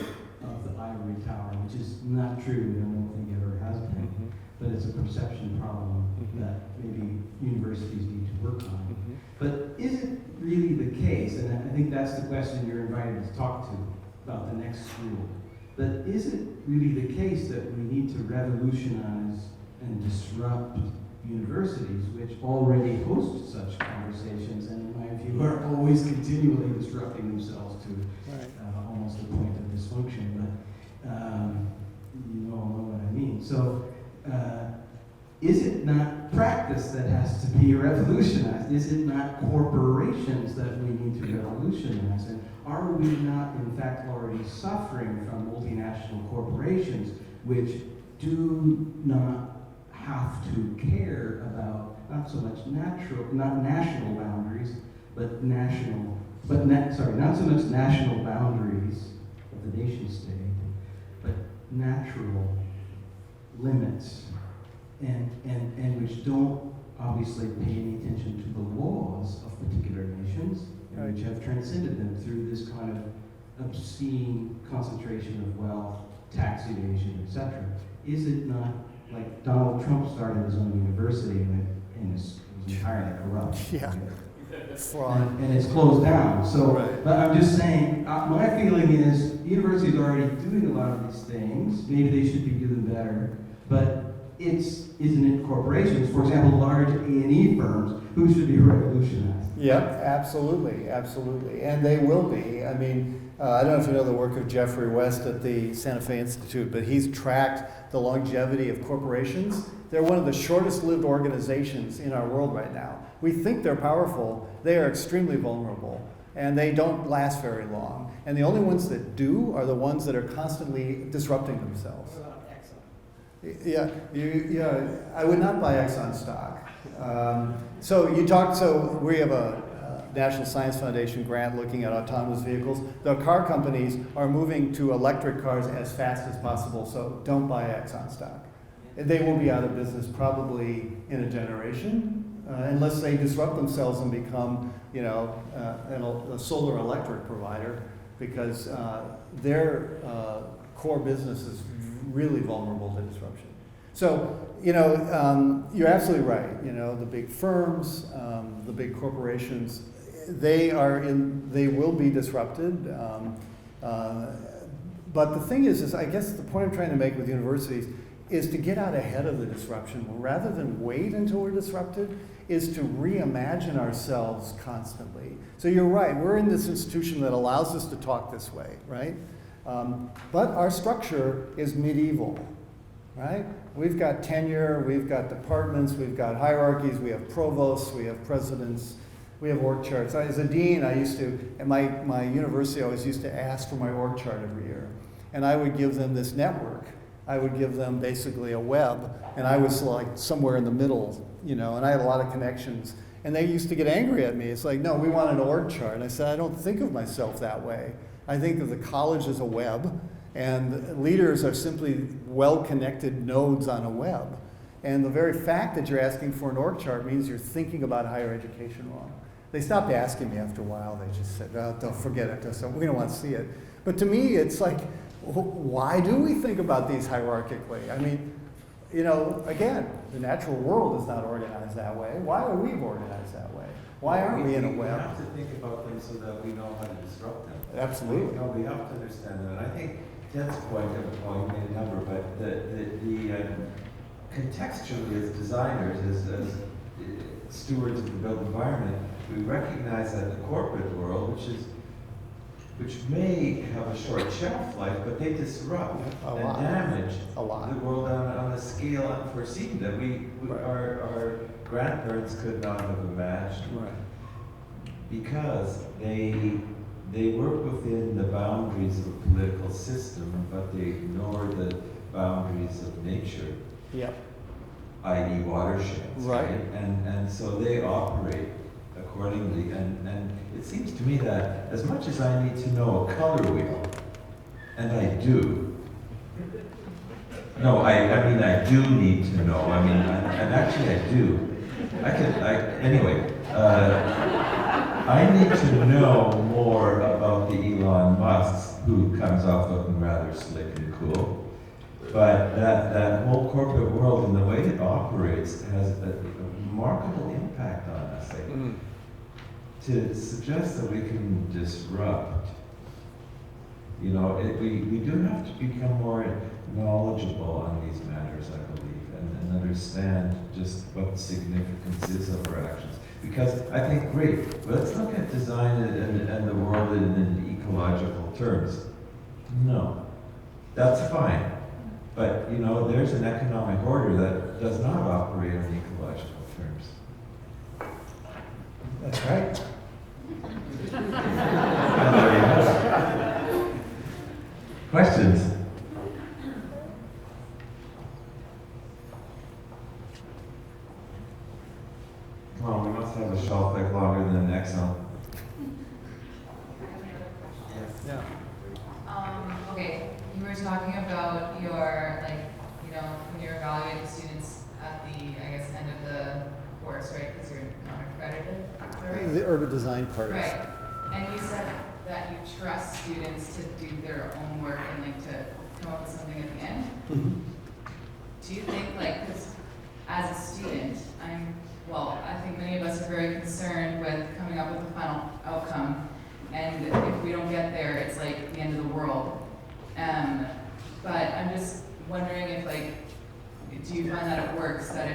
Speaker 12: of the ivory tower, which is not true, and I don't think ever has been, but it's a perception problem that maybe universities need to work on. But is it really the case, and I think that's the question you're invited to talk to about the next school, but is it really the case that we need to revolutionize and disrupt universities which already host such conversations and in my view are always continually disrupting themselves to almost a point of dysfunction, but you all know what I mean. So is it not practice that has to be revolutionized? Is it not corporations that we need to revolutionize? And are we not in fact already suffering from multinational corporations which do not have to care about not so much not national boundaries, but not so much national boundaries of the nation state, but natural limits, and which don't obviously pay any attention to the laws of particular nations, and which have transcended them through this kind of obscene concentration of wealth, tax evasion, etc. Is it not like Donald Trump started his own university and it was entirely corrupt?
Speaker 4: Yeah.
Speaker 12: And it's closed down. So, but I'm just saying, my feeling is universities are already doing a lot of these things. Maybe they should be doing better. But isn't it corporations, for example, large A&E firms, who should be revolutionized?
Speaker 4: Yep, absolutely, absolutely. And they will be. I mean, I don't know if you know the work of Jeffrey West at the Santa Fe Institute, but he's tracked the longevity of corporations. They're one of the shortest lived organizations in our world right now. We think they're powerful. They are extremely vulnerable, and they don't last very long. And the only ones that do are the ones that are constantly disrupting themselves. Yeah, I would not buy Exxon stock. So we have a National Science Foundation grant looking at autonomous vehicles. The car companies are moving to electric cars as fast as possible, so don't buy Exxon stock. They will be out of business probably in a generation, unless they disrupt themselves and become, you know, a solar electric provider, because their core business is really vulnerable to disruption. So, you know, you're absolutely right. You know, the big firms, the big corporations, they will be disrupted. But the thing is I guess the point I'm trying to make with universities, is to get out ahead of the disruption. Rather than wait until we're disrupted, is to reimagine ourselves constantly. So you're right, we're in this institution that allows us to talk this way, right? But our structure is medieval, right? We've got tenure, we've got departments, we've got hierarchies, we have provosts, we have presidents, we have org charts. As a dean, I used to, at my university, I always used to ask for my org chart every year. And I would give them this network. I would give them basically a web, and I was like somewhere in the middle, you know, and I had a lot of connections. And they used to get angry at me. It's like, no, we want an org chart. And I said, I don't think of myself that way. I think of the college as a web, and leaders are simply well-connected nodes on a web. And the very fact that you're asking for an org chart means you're thinking about higher education wrong. They stopped asking me after a while. They just said, oh, don't forget it. We don't want to see it. But to me, it's like, why do we think about these hierarchically? I mean, you know, again, the natural world is not organized that way. Why are we organized that way? Why aren't we in a web?
Speaker 3: We have to think about them so that we know how to disrupt them.
Speaker 4: Absolutely.
Speaker 3: No, we have to understand them. And I think Ted's point, well, you made a number, but the contextually as designers, as stewards of the built environment, we recognize that the corporate world, which may have a short shelf life, but they disrupt and damage the world on a scale unforeseen that our grandparents could not have imagined.
Speaker 4: Right.
Speaker 3: Because they work within the boundaries of a political system, but they ignore the boundaries of nature.
Speaker 4: Yep.
Speaker 3: I.e. watersheds.
Speaker 4: Right.
Speaker 3: And so they operate accordingly. And it seems to me that as much as I need to know a color wheel, and I do. No, I mean I do need to know. I mean, and actually I do. Anyway, I need to know more about the Elon Musks, who comes off looking rather slick and cool. But that whole corporate world and the way it operates has a remarkable impact on us. Like, to suggest that we can disrupt, you know, we do have to become more knowledgeable on these matters, I believe, and understand just what the significance is of our actions. Because I think, great, let's look at design and the world in ecological terms. No, that's fine. But, you know, there's an economic order that does not operate on ecological terms.
Speaker 4: That's right.
Speaker 3: Questions? Come on, we must have a shelf life longer than an Exxon.
Speaker 4: Yeah.
Speaker 6: Okay, you were talking about your, like, you know, when you're evaluating students at the, I guess, end of the course, right? Because you're not accredited, right?
Speaker 4: The urban design part.
Speaker 6: Right. And you said that you trust students to do their own work and like to come up with something at the end.
Speaker 4: Mm-hmm.
Speaker 6: Do you think, like, because as a student, I think many of us are very concerned with coming up with the final outcome, and if we don't get there, it's like the end of the world. But I'm just wondering if, like, do you find that it works, that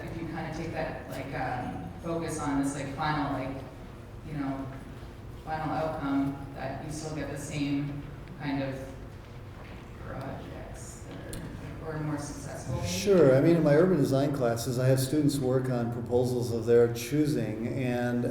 Speaker 6: if you kind of take that, like, focus on this, like, final, like, you know, final outcome, that you still get the same kind of projects that are more successful? Maybe?
Speaker 4: Sure. I mean, in my urban design classes, I have students work on proposals of their choosing, and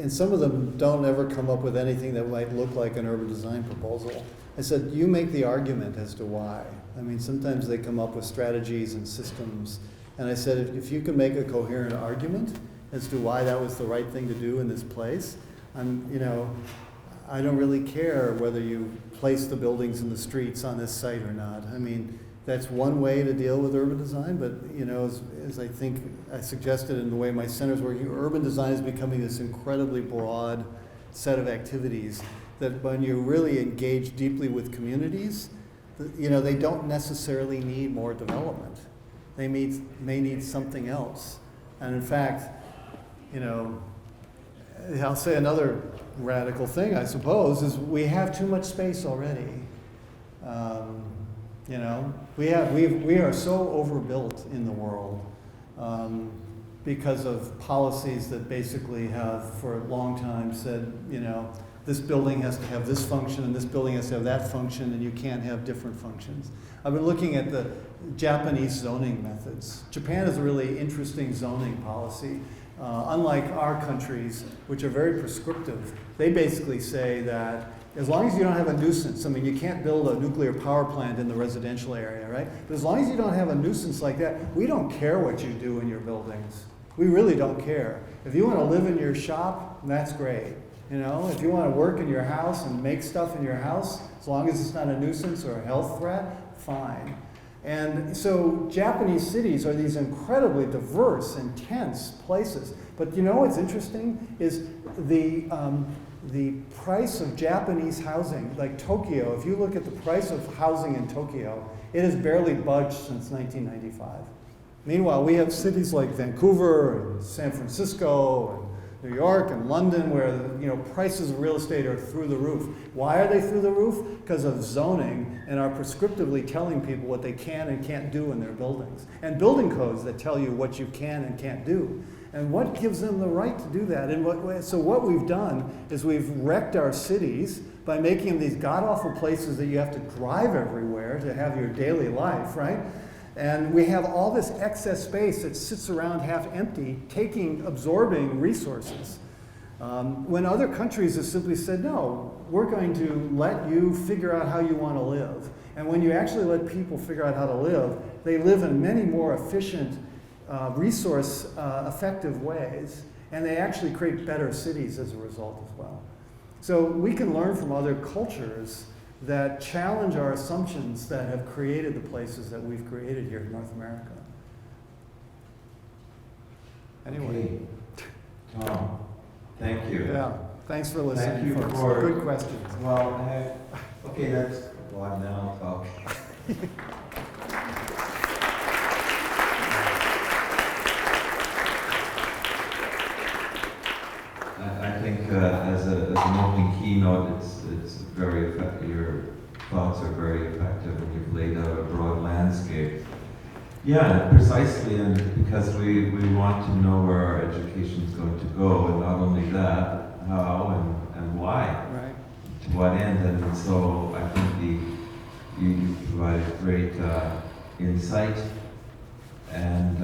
Speaker 4: some of them don't ever come up with anything that might look like an urban design proposal. I said, you make the argument as to why. I mean, sometimes they come up with strategies and systems, and I said, if you can make a coherent argument as to why that was the right thing to do in this place, I don't really care whether you place the buildings in the streets on this site or not. I mean, that's one way to deal with urban design, but you know, as I think I suggested in the way my center's working, urban design is becoming this incredibly broad set of activities that when you really engage deeply with communities, you know, they don't necessarily need more development. They may need something else. And in fact, you know, I'll say another radical thing, I suppose, is we have too much space already. You know, we are so overbuilt in the world because of policies that basically have for a long time said, you know, this building has to have this function and this building has to have that function, and you can't have different functions. I've been looking at the Japanese zoning methods. Japan has a really interesting zoning policy. Unlike our countries, which are very prescriptive, they basically say that as long as you don't have a nuisance, I mean, you can't build a nuclear power plant in the residential area, right? But as long as you don't have a nuisance like that, we don't care what you do in your buildings. We really don't care. If you want to live in your shop, that's great. You know, if you want to work in your house and make stuff in your house, as long as it's not a nuisance or a health threat, fine. And so Japanese cities are these incredibly diverse, intense places. But you know what's interesting is the price of Japanese housing, like Tokyo, if you look at the price of housing in Tokyo, it has barely budged since 1995. Meanwhile, we have cities like Vancouver and San Francisco and New York and London where, you know, prices of real estate are through the roof. Why are they through the roof? Because of zoning and are prescriptively telling people what they can and can't do in their buildings. And building codes that tell you what you can and can't do. And what gives them the right to do that? And so what we've done is we've wrecked our cities by making them these god-awful places that you have to drive everywhere to have your daily life, right? And we have all this excess space that sits around half empty, absorbing resources. When other countries have simply said, no, we're going to let you figure out how you want to live. And when you actually let people figure out how to live, they live in many more efficient, resource-effective ways, and they actually create better cities as a result as well. So we can learn from other cultures that challenge our assumptions that have created the places that we've created here in North America. Anyway.
Speaker 3: Okay. Tom, thank you.
Speaker 4: Yeah, thanks for listening.
Speaker 3: Thank you
Speaker 4: folks.
Speaker 3: for
Speaker 4: Good questions.
Speaker 3: Well, okay, that's well, then I'll talk. I think as an opening keynote, it's very effective. Your thoughts are very effective, and you've laid out a broad landscape. Yeah, precisely, and because we want to know where our education is going to go, and not only that, how and why,
Speaker 4: right?
Speaker 3: To what end, and so I think you provided great insight, and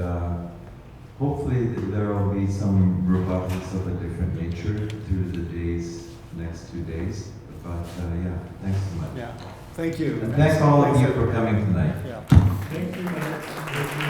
Speaker 3: hopefully there will be some rebuttals of a different nature through the next 2 days. But yeah, thanks so much.
Speaker 4: Yeah, thank you.
Speaker 3: And thanks all of you for coming tonight.
Speaker 4: Yeah.
Speaker 2: Thank you.